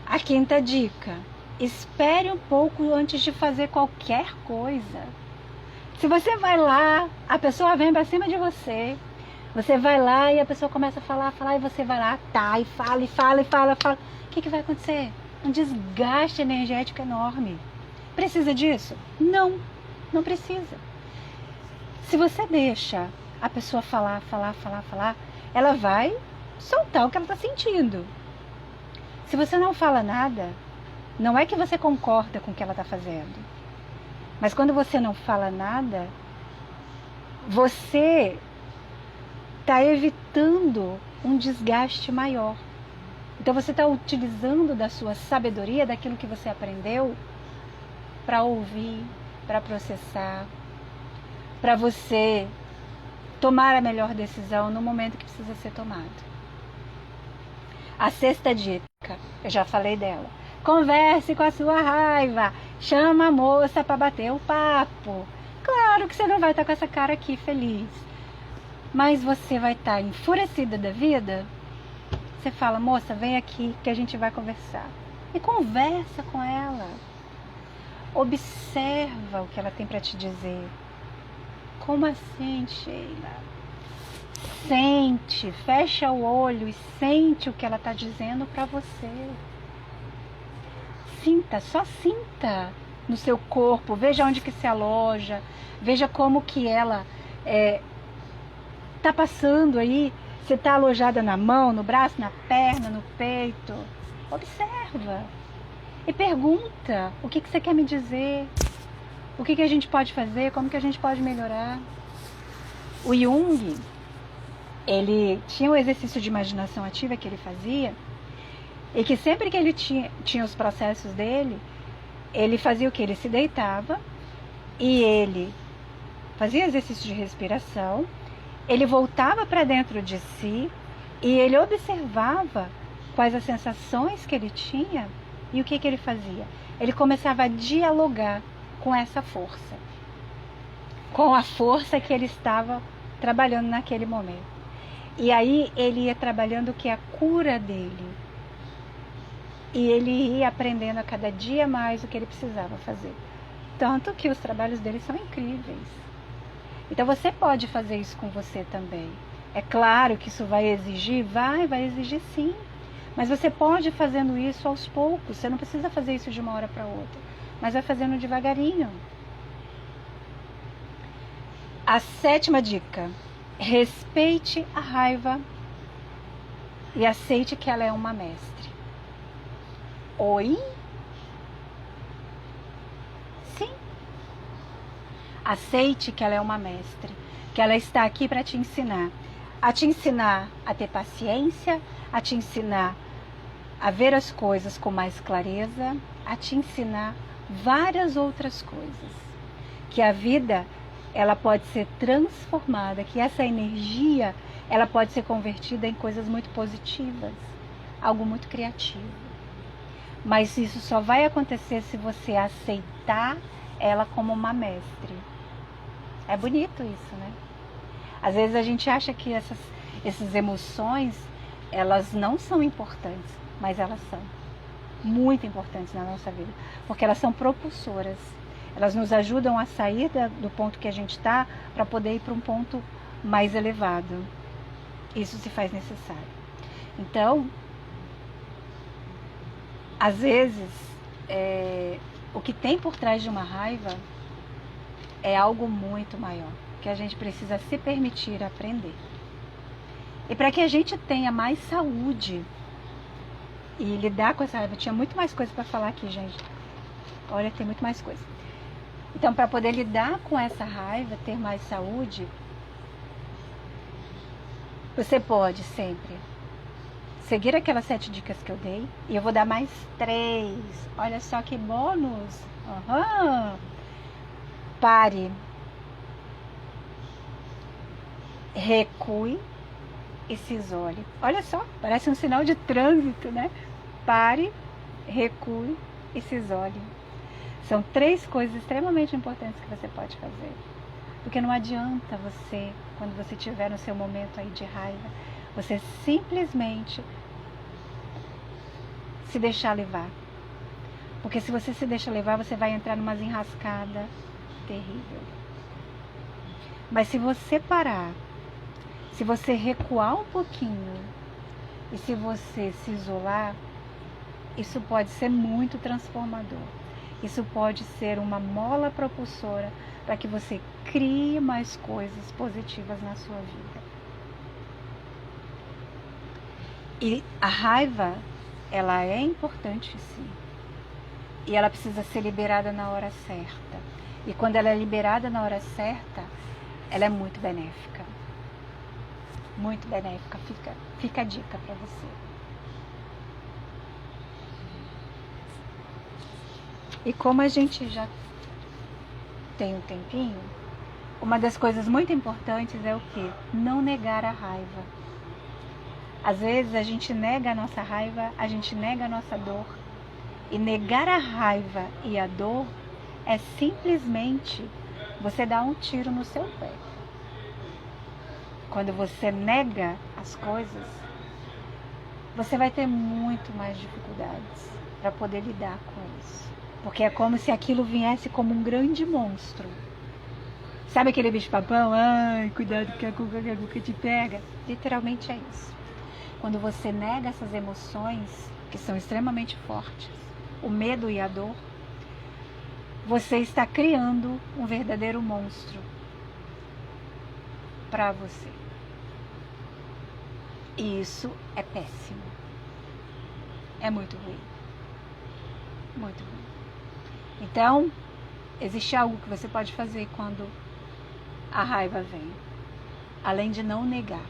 A quinta dica. Espere um pouco antes de fazer qualquer coisa. Se você vai lá, a pessoa vem para cima de você. Você vai lá e a pessoa começa a falar, e você vai lá, tá, e fala. O que vai acontecer? Um desgaste energético enorme. Precisa disso? Não precisa. Se você deixa a pessoa falar, ela vai soltar o que ela está sentindo. Se você não fala nada, Não é que você concorda com o que ela está fazendo, mas quando você não fala nada, você está evitando um desgaste maior. Então você está utilizando da sua sabedoria, daquilo que você aprendeu, para ouvir, para processar, para você tomar a melhor decisão no momento que precisa ser tomado. A sexta dica, eu já falei dela. Converse com a sua raiva, chama a moça para bater o papo. Claro que você não vai estar com essa cara aqui feliz, mas você vai estar enfurecida da vida. Você fala, moça, vem aqui que a gente vai conversar. E conversa com ela. Observa o que ela tem para te dizer. Como assim, Sheila? Sente, fecha o olho e sente o que ela está dizendo para você. Sinta, só sinta no seu corpo. Veja onde que se aloja. Veja como que ela está passando aí. Você está alojada na mão, no braço, na perna, no peito. Observa. E pergunta, o que você quer me dizer? O que a gente pode fazer? Como que a gente pode melhorar? O Jung, ele tinha um exercício de imaginação ativa que ele fazia, e que sempre que ele tinha os processos dele, ele fazia o que? Ele se deitava, e ele fazia exercício de respiração, ele voltava para dentro de si, e ele observava quais as sensações que ele tinha, e o que ele fazia? Ele começava a dialogar com essa força, com a força que ele estava trabalhando naquele momento. E aí ele ia trabalhando o que é a cura dele. E ele ia aprendendo a cada dia mais o que ele precisava fazer. Tanto que os trabalhos dele são incríveis. Então você pode fazer isso com você também. É claro que isso vai exigir, vai exigir sim. Mas você pode ir fazendo isso aos poucos. Você não precisa fazer isso de uma hora para outra. Mas vai fazendo devagarinho. A sétima dica. Respeite a raiva e aceite que ela é uma mestre. Oi? Sim. Aceite que ela é uma mestre. Que ela está aqui para te ensinar. A te ensinar a ter paciência, a te ensinar a ver as coisas com mais clareza, a te ensinar várias outras coisas. Que a vida, ela pode ser transformada, que essa energia, ela pode ser convertida em coisas muito positivas, algo muito criativo. Mas isso só vai acontecer se você aceitar ela como uma mestre. É bonito isso, né? Às vezes a gente acha que essas emoções, elas não são importantes, mas elas são muito importantes na nossa vida, porque elas são propulsoras. Elas nos ajudam a sair do ponto que a gente está para poder ir para um ponto mais elevado. Isso se faz necessário. Então, às vezes, o que tem por trás de uma raiva é algo muito maior, que a gente precisa se permitir aprender. E para que a gente tenha mais saúde e lidar com essa raiva, tinha muito mais coisa para falar aqui, gente. Olha, tem muito mais coisa. Então, para poder lidar com essa raiva, ter mais saúde, você pode sempre seguir aquelas 7 dicas que eu dei. E eu vou dar mais 3. Olha só que bônus. Uhum. Pare. Recue e se isole. Olha só, parece um sinal de trânsito, né? Pare, recue e se isole. São 3 coisas extremamente importantes que você pode fazer. Porque não adianta você, quando você estiver no seu momento aí de raiva, você simplesmente se deixar levar. Porque se você se deixa levar, você vai entrar numa enrascada terrível. Mas se você parar, se você recuar um pouquinho e se você se isolar, isso pode ser muito transformador. Isso pode ser uma mola propulsora para que você crie mais coisas positivas na sua vida. E a raiva, ela é importante sim. e ela precisa ser liberada na hora certa. E quando ela é liberada na hora certa, ela é muito benéfica. Muito benéfica. Fica a dica para você. E como a gente já tem um tempinho, uma das coisas muito importantes é o quê? Não negar a raiva. Às vezes a gente nega a nossa raiva, a gente nega a nossa dor. E negar a raiva e a dor é simplesmente você dar um tiro no seu pé. Quando você nega as coisas, você vai ter muito mais dificuldades para poder lidar com isso. Porque é como se aquilo viesse como um grande monstro. Sabe aquele bicho-papão? Ai, cuidado que a cuca te pega. Literalmente é isso. Quando você nega essas emoções, que são extremamente fortes, o medo e a dor, você está criando um verdadeiro monstro para você. E isso é péssimo. É muito ruim. Muito ruim. Então, existe algo que você pode fazer quando a raiva vem, além de não negar.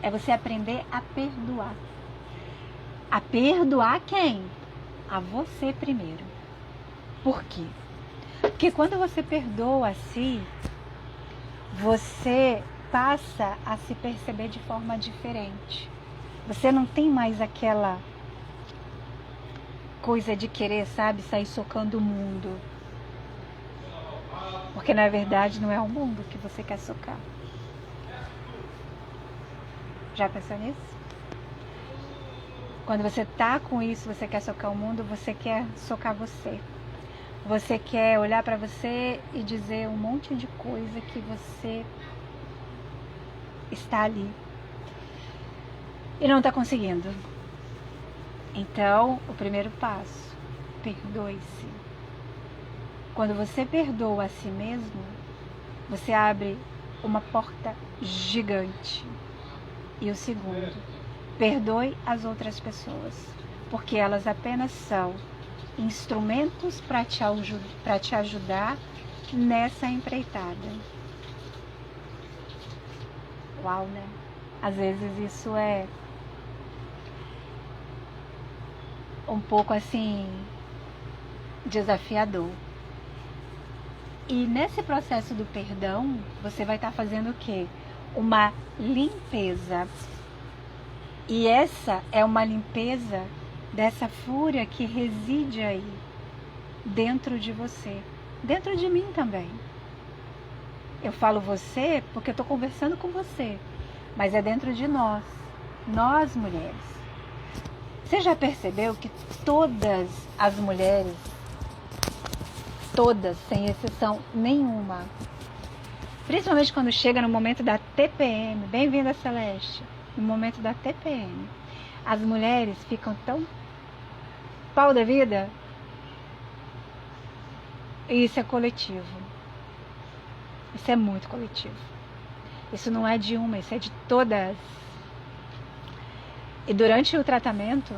É você aprender a perdoar. A perdoar quem? A você primeiro. Por quê? Porque quando você perdoa a si, você passa a se perceber de forma diferente. Você não tem mais aquela coisa de querer, sabe, sair socando o mundo. Porque na verdade não é o mundo que você quer socar. Já pensou nisso? Quando você tá com isso, você quer socar o mundo, você quer socar você. Você quer olhar para você e dizer um monte de coisa que você está ali e não está conseguindo. Então, o primeiro passo, perdoe-se. Quando você perdoa a si mesmo, você abre uma porta gigante. E o segundo, perdoe as outras pessoas, porque elas apenas são instrumentos para te ajudar nessa empreitada. Uau, né? Às vezes isso é um pouco assim desafiador. E nesse processo do perdão, você vai estar fazendo o quê? Uma limpeza. E essa é uma limpeza dessa fúria que reside aí, dentro de você, dentro de mim também. Eu falo você porque eu estou conversando com você, mas é dentro de nós mulheres. Você já percebeu que todas as mulheres, todas, sem exceção nenhuma, principalmente quando chega no momento da TPM, bem-vinda Celeste, no momento da TPM, as mulheres ficam tão pau da vida, e isso é coletivo, isso é muito coletivo, isso não é de uma, isso é de todas. E durante o tratamento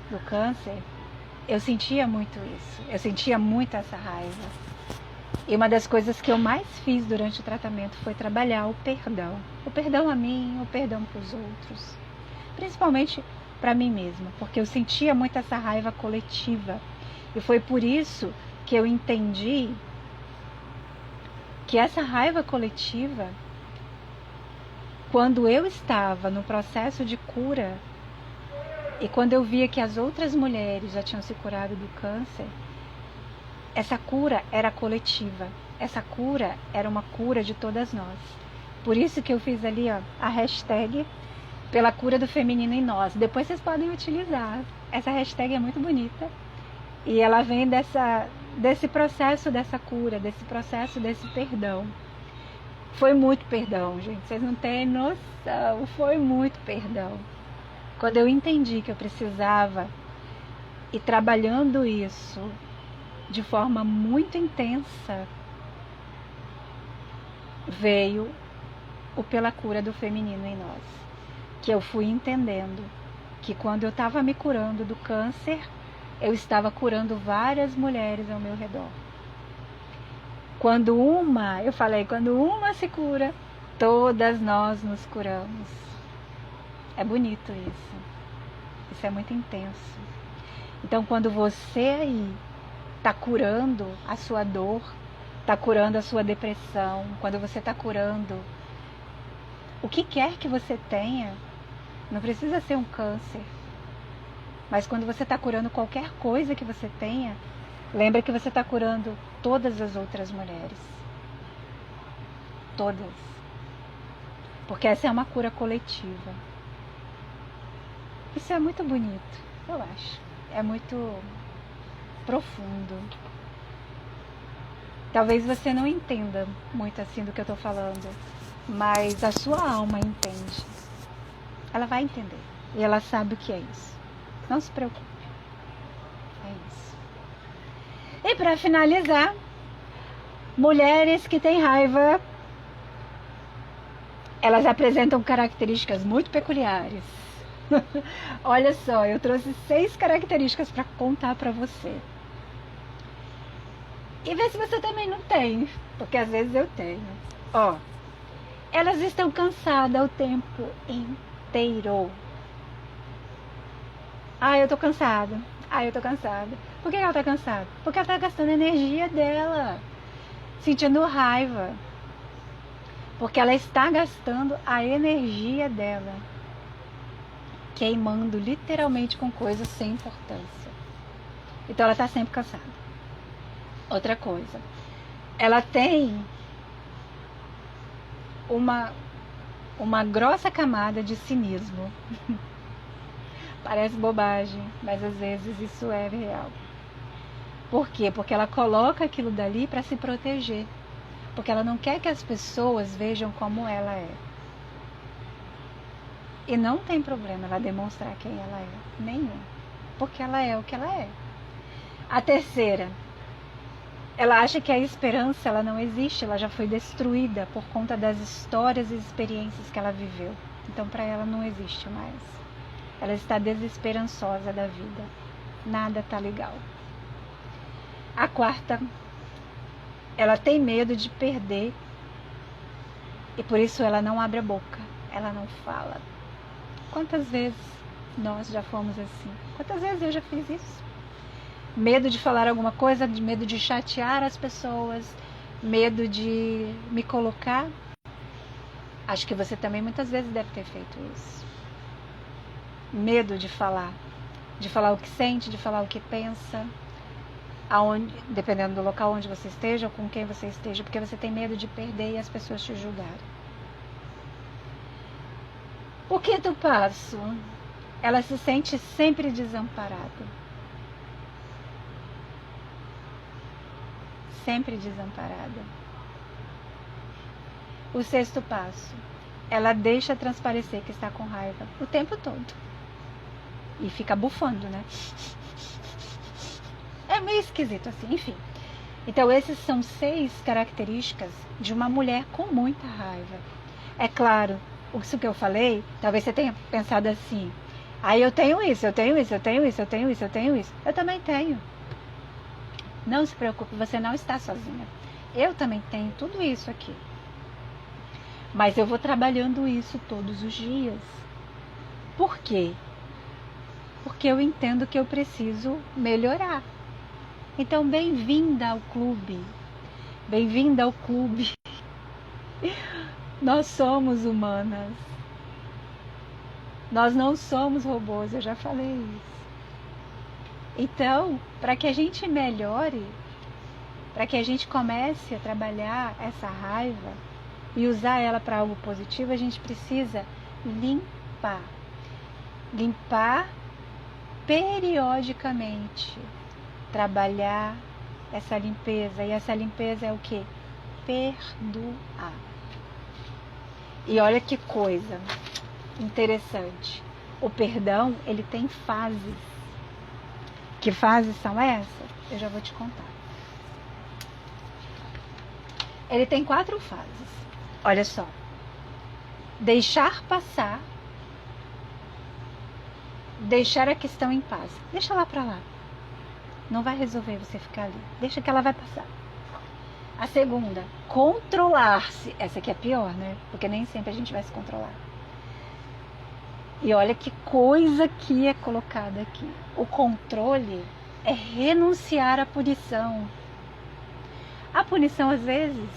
do câncer, eu sentia muito isso, eu sentia muito essa raiva. E uma das coisas que eu mais fiz durante o tratamento foi trabalhar o perdão. O perdão a mim, o perdão para os outros. Principalmente para mim mesma, porque eu sentia muito essa raiva coletiva. E foi por isso que eu entendi que essa raiva coletiva, quando eu estava no processo de cura, e quando eu via que as outras mulheres já tinham se curado do câncer, essa cura era coletiva. Essa cura era uma cura de todas nós. Por isso que eu fiz ali, ó, a hashtag pela cura do feminino em nós. Depois vocês podem utilizar. Essa hashtag é muito bonita. E ela vem desse processo dessa cura, desse processo desse perdão. Foi muito perdão, gente. Vocês não têm noção. Foi muito perdão. Quando eu entendi que eu precisava ir trabalhando isso de forma muito intensa, veio o pela cura do feminino em nós. Que eu fui entendendo que quando eu estava me curando do câncer, eu estava curando várias mulheres ao meu redor. Eu falei, quando uma se cura, todas nós nos curamos. É bonito isso. Isso é muito intenso. Então, quando você aí está curando a sua dor, está curando a sua depressão, quando você está curando o que quer que você tenha, não precisa ser um câncer, mas quando você está curando qualquer coisa que você tenha, lembra que você está curando todas as outras mulheres. Todas. Porque essa é uma cura coletiva. Isso é muito bonito, eu acho. É muito profundo. Talvez você não entenda muito assim do que eu estou falando, mas a sua alma entende. Ela vai entender. E ela sabe o que é isso. Não se preocupe. É isso. E para finalizar, mulheres que têm raiva, elas apresentam características muito peculiares. Olha só, eu trouxe 6 características para contar para você. E vê se você também não tem, porque às vezes eu tenho. Ó, elas estão cansadas o tempo inteiro. Eu tô cansada. Eu tô cansada. Por que ela tá cansada? Porque ela tá gastando a energia dela, sentindo raiva. Porque ela está gastando a energia dela, queimando literalmente com coisas sem importância. Então ela tá sempre cansada. Outra coisa, ela tem uma grossa camada de cinismo. Parece bobagem, mas às vezes isso é real. Por quê? Porque ela coloca aquilo dali para se proteger. Porque ela não quer que as pessoas vejam como ela é. E não tem problema ela demonstrar quem ela é. Nenhum. Porque ela é o que ela é. A terceira, ela acha que a esperança ela não existe, ela já foi destruída por conta das histórias e experiências que ela viveu. Então para ela não existe mais. Ela está desesperançosa da vida. Nada tá legal. A quarta, ela tem medo de perder e por isso ela não abre a boca, ela não fala. Quantas vezes nós já fomos assim? Quantas vezes eu já fiz isso? Medo de falar alguma coisa, medo de chatear as pessoas, medo de me colocar. Acho que você também muitas vezes deve ter feito isso. Medo de falar o que sente, de falar o que pensa, dependendo do local onde você esteja ou com quem você esteja, porque você tem medo de perder e as pessoas te julgarem. O quinto passo, ela se sente sempre desamparada. Sempre desamparada. O sexto passo, ela deixa transparecer que está com raiva o tempo todo. E fica bufando, né? É meio esquisito assim, enfim. Então esses são 6 características de uma mulher com muita raiva. É claro, isso que eu falei, talvez você tenha pensado assim, eu tenho isso, eu tenho isso, eu tenho isso, eu tenho isso, eu tenho isso. Eu também tenho. Não se preocupe, você não está sozinha. Eu também tenho tudo isso aqui. Mas eu vou trabalhando isso todos os dias. Por quê? Porque eu entendo que eu preciso melhorar. Então, bem-vinda ao clube. Bem-vinda ao clube. Nós somos humanas. Nós não somos robôs, eu já falei isso. Então, para que a gente melhore, para que a gente comece a trabalhar essa raiva e usar ela para algo positivo, a gente precisa limpar. Limpar periodicamente. Trabalhar essa limpeza. E essa limpeza é o quê? Perdoar. E olha que coisa interessante. O perdão, ele tem fases. Que fases são essas? Eu já vou te contar. Ele tem 4 fases. Olha só. Deixar passar. Deixar a questão em paz. Deixa lá pra lá. não vai resolver você ficar ali. Deixa que ela vai passar. A segunda, controlar-se. Essa aqui é pior, né? Porque nem sempre a gente vai se controlar. E olha que coisa que é colocada aqui. O controle é renunciar à punição. A punição, às vezes,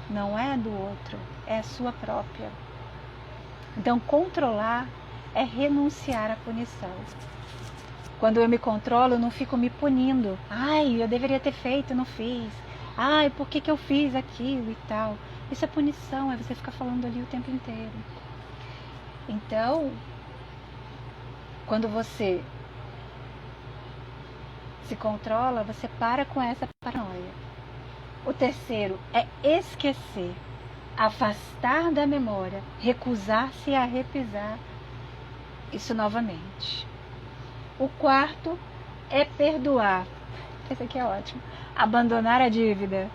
não é do outro, é a sua própria. Então, controlar é renunciar à punição. Quando eu me controlo, eu não fico me punindo. Ai, eu deveria ter feito, não fiz. Ai, por que eu fiz aquilo e tal? Isso é punição, é você ficar falando ali o tempo inteiro. Então, quando você se controla, você para com essa paranoia. O terceiro é esquecer, afastar da memória, recusar-se a repisar isso novamente. O quarto é perdoar. Esse aqui é ótimo. Abandonar a dívida.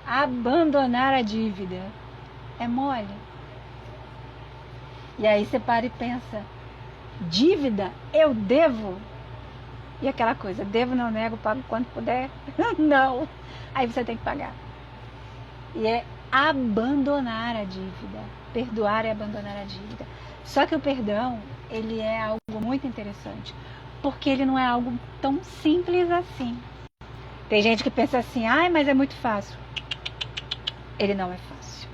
Abandonar a dívida. É mole. E aí você para e pensa, dívida eu devo? E aquela coisa, devo, não nego, pago quando puder. Não. Aí você tem que pagar. E é abandonar a dívida. Perdoar é abandonar a dívida. Só que o perdão, ele é algo muito interessante. Porque ele não é algo tão simples assim. Tem gente que pensa assim, ai, mas é muito fácil. Ele não é fácil.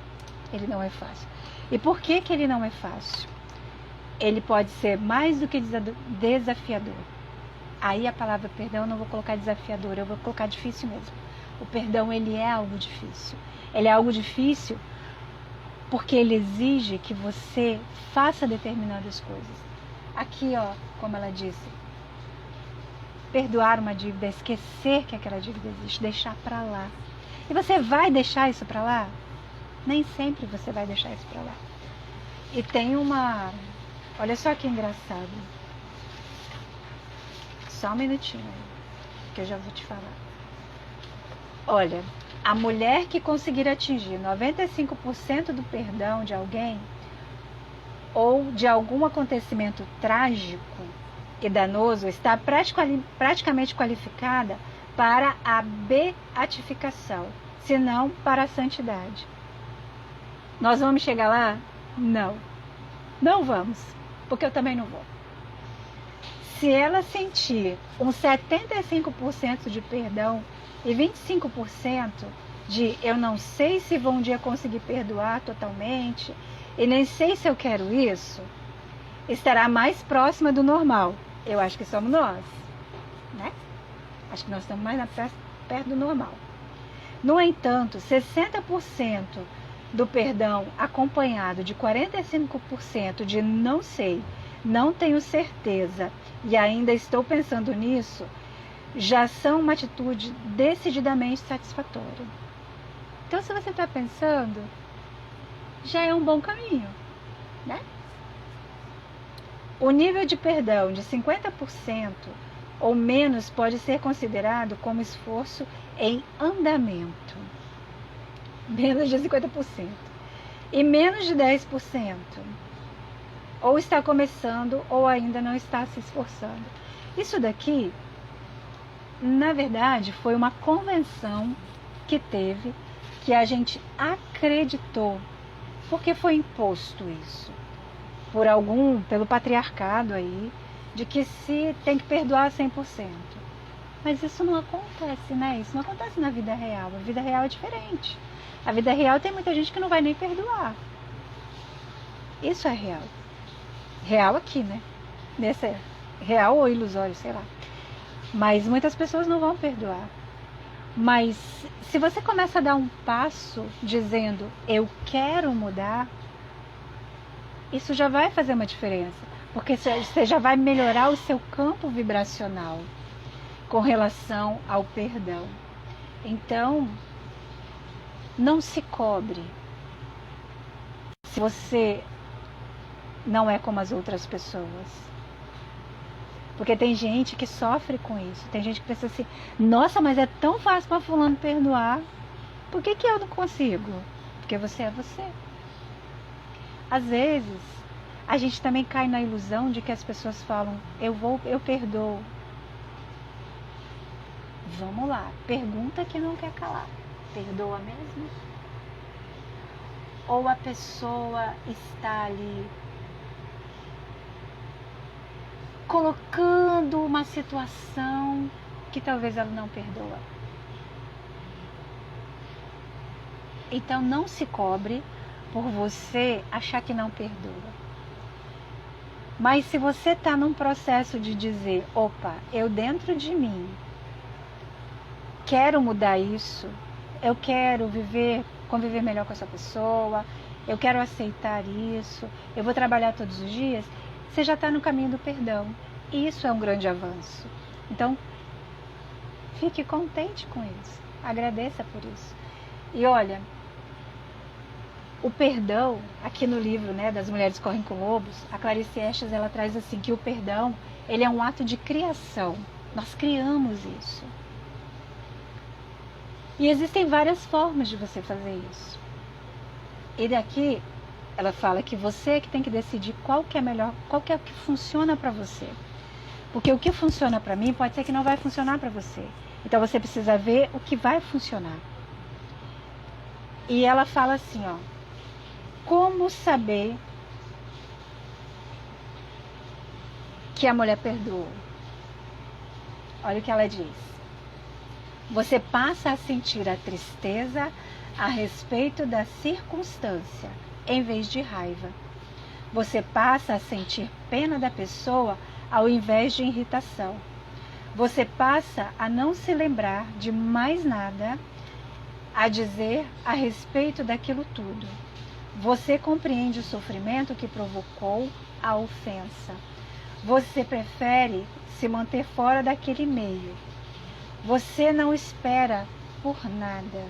Ele não é fácil. E por que ele não é fácil? Ele pode ser mais do que desafiador. Aí a palavra perdão eu não vou colocar desafiador, eu vou colocar difícil mesmo. O perdão, ele é algo difícil. Ele é algo difícil porque ele exige que você faça determinadas coisas. Aqui, ó, como ela disse, perdoar uma dívida, esquecer que aquela dívida existe, deixar pra lá. E você vai deixar isso pra lá? Nem sempre você vai deixar isso pra lá. E tem uma... Olha só que engraçado. Só um minutinho aí, que eu já vou te falar. Olha, a mulher que conseguir atingir 95% do perdão de alguém ou de algum acontecimento trágico e danoso está praticamente qualificada para a beatificação, se não para a santidade. Nós vamos chegar lá? Não. Não vamos, porque eu também não vou. Se ela sentir um 75% de perdão e 25% de eu não sei se vou um dia conseguir perdoar totalmente e nem sei se eu quero isso, estará mais próxima do normal. Eu acho que somos nós, né? Acho que nós estamos mais perto do normal. No entanto, 60% do perdão acompanhado de 45% de não sei, não tenho certeza e ainda estou pensando nisso, já são uma atitude decididamente satisfatória. Então, se você está pensando, já é um bom caminho, né? O nível de perdão de 50% ou menos pode ser considerado como esforço em andamento. Menos de 50%. E menos de 10%. Ou está começando ou ainda não está se esforçando. Isso daqui, na verdade, foi uma convenção que teve, que a gente acreditou, porque foi imposto isso, pelo patriarcado aí, de que se tem que perdoar 100%. Mas isso não acontece, né? Isso não acontece na vida real. A vida real é diferente. A vida real tem muita gente que não vai nem perdoar. Isso é real. Real aqui, né? Nesse é real ou ilusório, sei lá. Mas muitas pessoas não vão perdoar. Mas se você começa a dar um passo dizendo eu quero mudar, isso já vai fazer uma diferença. Porque você já vai melhorar o seu campo vibracional com relação ao perdão. Então, não se cobre se você não é como as outras pessoas. Porque tem gente que sofre com isso. Tem gente que pensa assim, nossa, mas é tão fácil para fulano perdoar. Por que eu não consigo? Porque você é você. Às vezes, a gente também cai na ilusão de que as pessoas falam, eu perdoo. Vamos lá, pergunta que não quer calar. Perdoa mesmo? Ou a pessoa está ali colocando uma situação que talvez ela não perdoa? Então não se cobre por você achar que não perdoa. Mas se você está num processo de dizer, opa, eu dentro de mim quero mudar isso, eu quero conviver melhor com essa pessoa, eu quero aceitar isso, eu vou trabalhar todos os dias, você já está no caminho do perdão. E isso é um grande avanço. Então, fique contente com isso, agradeça por isso. E olha, o perdão, aqui no livro, né, das Mulheres Correm com Lobos, a Clarice Estes, ela traz assim, que o perdão, ele é um ato de criação. Nós criamos isso. E existem várias formas de você fazer isso. E daqui, ela fala que você é que tem que decidir qual que é melhor, qual que é o que funciona para você. Porque o que funciona para mim pode ser que não vai funcionar para você. Então você precisa ver o que vai funcionar. E ela fala assim, ó, como saber que a mulher perdoou? Olha o que ela diz. Você passa a sentir a tristeza a respeito da circunstância, em vez de raiva. Você passa a sentir pena da pessoa ao invés de irritação. Você passa a não se lembrar de mais nada a dizer a respeito daquilo tudo. Você compreende o sofrimento que provocou a ofensa. Você prefere se manter fora daquele meio. Você não espera por nada.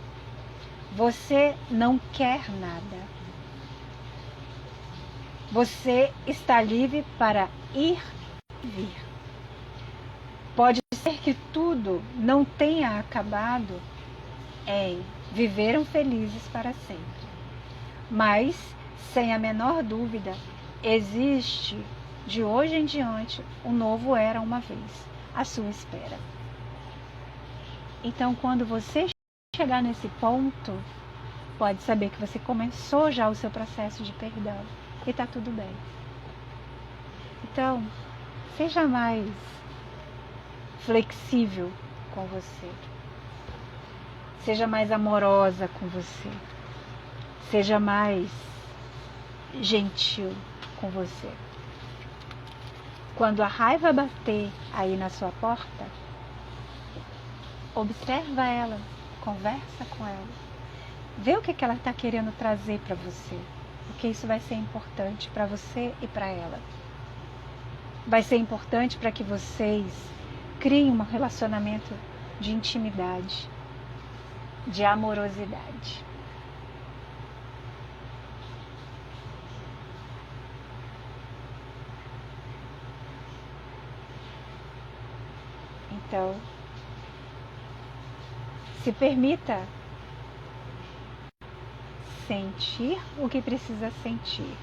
Você não quer nada. Você está livre para ir e vir. Pode ser que tudo não tenha acabado em viveram felizes para sempre. Mas, sem a menor dúvida, existe de hoje em diante um novo era uma vez, à sua espera. Então, quando você chegar nesse ponto, pode saber que você começou já o seu processo de perdão e está tudo bem. Então, seja mais flexível com você. Seja mais amorosa com você. Seja mais gentil com você. Quando a raiva bater aí na sua porta, observa ela, conversa com ela. Vê o que ela está querendo trazer para você. Porque isso vai ser importante para você e para ela. Vai ser importante para que vocês criem um relacionamento de intimidade, de amorosidade. Então, se permita sentir o que precisa sentir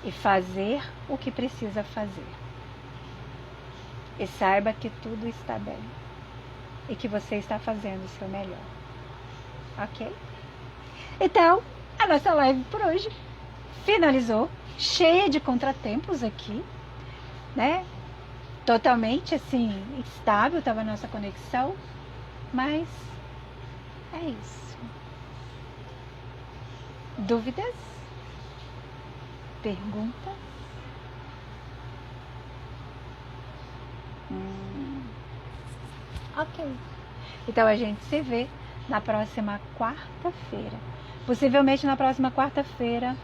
e fazer o que precisa fazer. E saiba que tudo está bem e que você está fazendo o seu melhor. Ok? Então, a nossa live por hoje finalizou, cheia de contratempos aqui, né? Totalmente assim, estável estava a nossa conexão, mas é isso. Dúvidas? Perguntas? Ok. Então a gente se vê na próxima quarta-feira. Possivelmente na próxima quarta-feira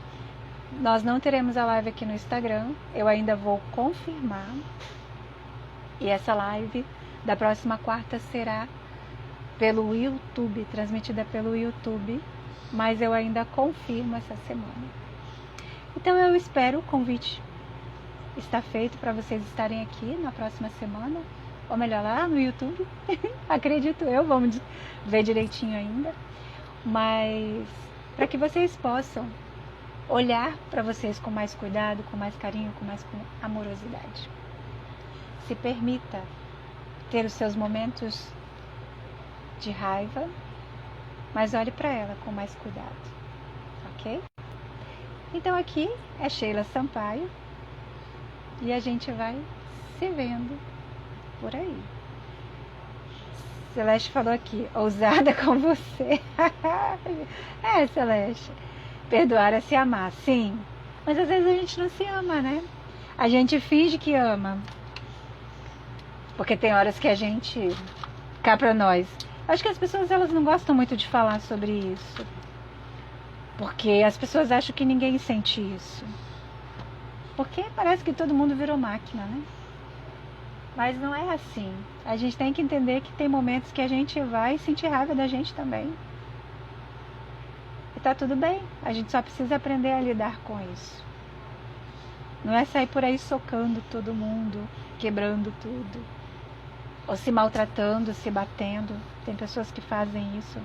nós não teremos a live aqui no Instagram. Eu ainda vou confirmar. E essa live da próxima quarta será pelo YouTube, transmitida pelo YouTube. Mas eu ainda confirmo essa semana. Então eu espero, o convite está feito para vocês estarem aqui na próxima semana. Ou melhor, lá no YouTube. Acredito eu, vamos ver direitinho ainda. Mas para que vocês possam olhar para vocês com mais cuidado, com mais carinho, com mais amorosidade. Se permita ter os seus momentos de raiva, mas olhe para ela com mais cuidado, ok? Então aqui é Sheila Sampaio e a gente vai se vendo por aí. Celeste falou aqui, ousada com você. É, Celeste, perdoar é se amar, sim, mas às vezes a gente não se ama, né? A gente finge que ama, porque tem horas que a gente cá pra nós. Acho que as pessoas elas não gostam muito de falar sobre isso, porque as pessoas acham que ninguém sente isso, porque parece que todo mundo virou máquina, né? Mas não é assim. A gente tem que entender que tem momentos que a gente vai sentir raiva da gente também. E tá tudo bem. A gente só precisa aprender a lidar com isso. Não é sair por aí socando todo mundo, quebrando tudo, ou se maltratando, se batendo. Tem pessoas que fazem isso,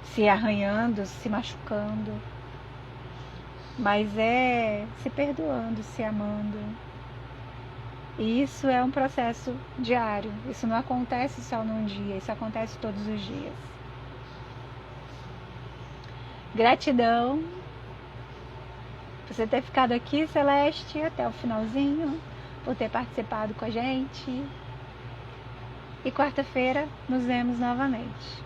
se arranhando, se machucando. Mas é se perdoando, se amando. E isso é um processo diário. Isso não acontece só num dia, isso acontece todos os dias. Gratidão por você ter ficado aqui, Celeste, até o finalzinho, por ter participado com a gente. E quarta-feira nos vemos novamente.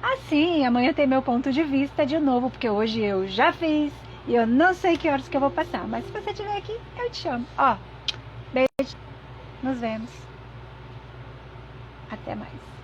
Assim, amanhã tem meu ponto de vista de novo, porque hoje eu já fiz e eu não sei que horas que eu vou passar. Mas se você estiver aqui, eu te chamo. Ó, beijo. Nos vemos. Até mais.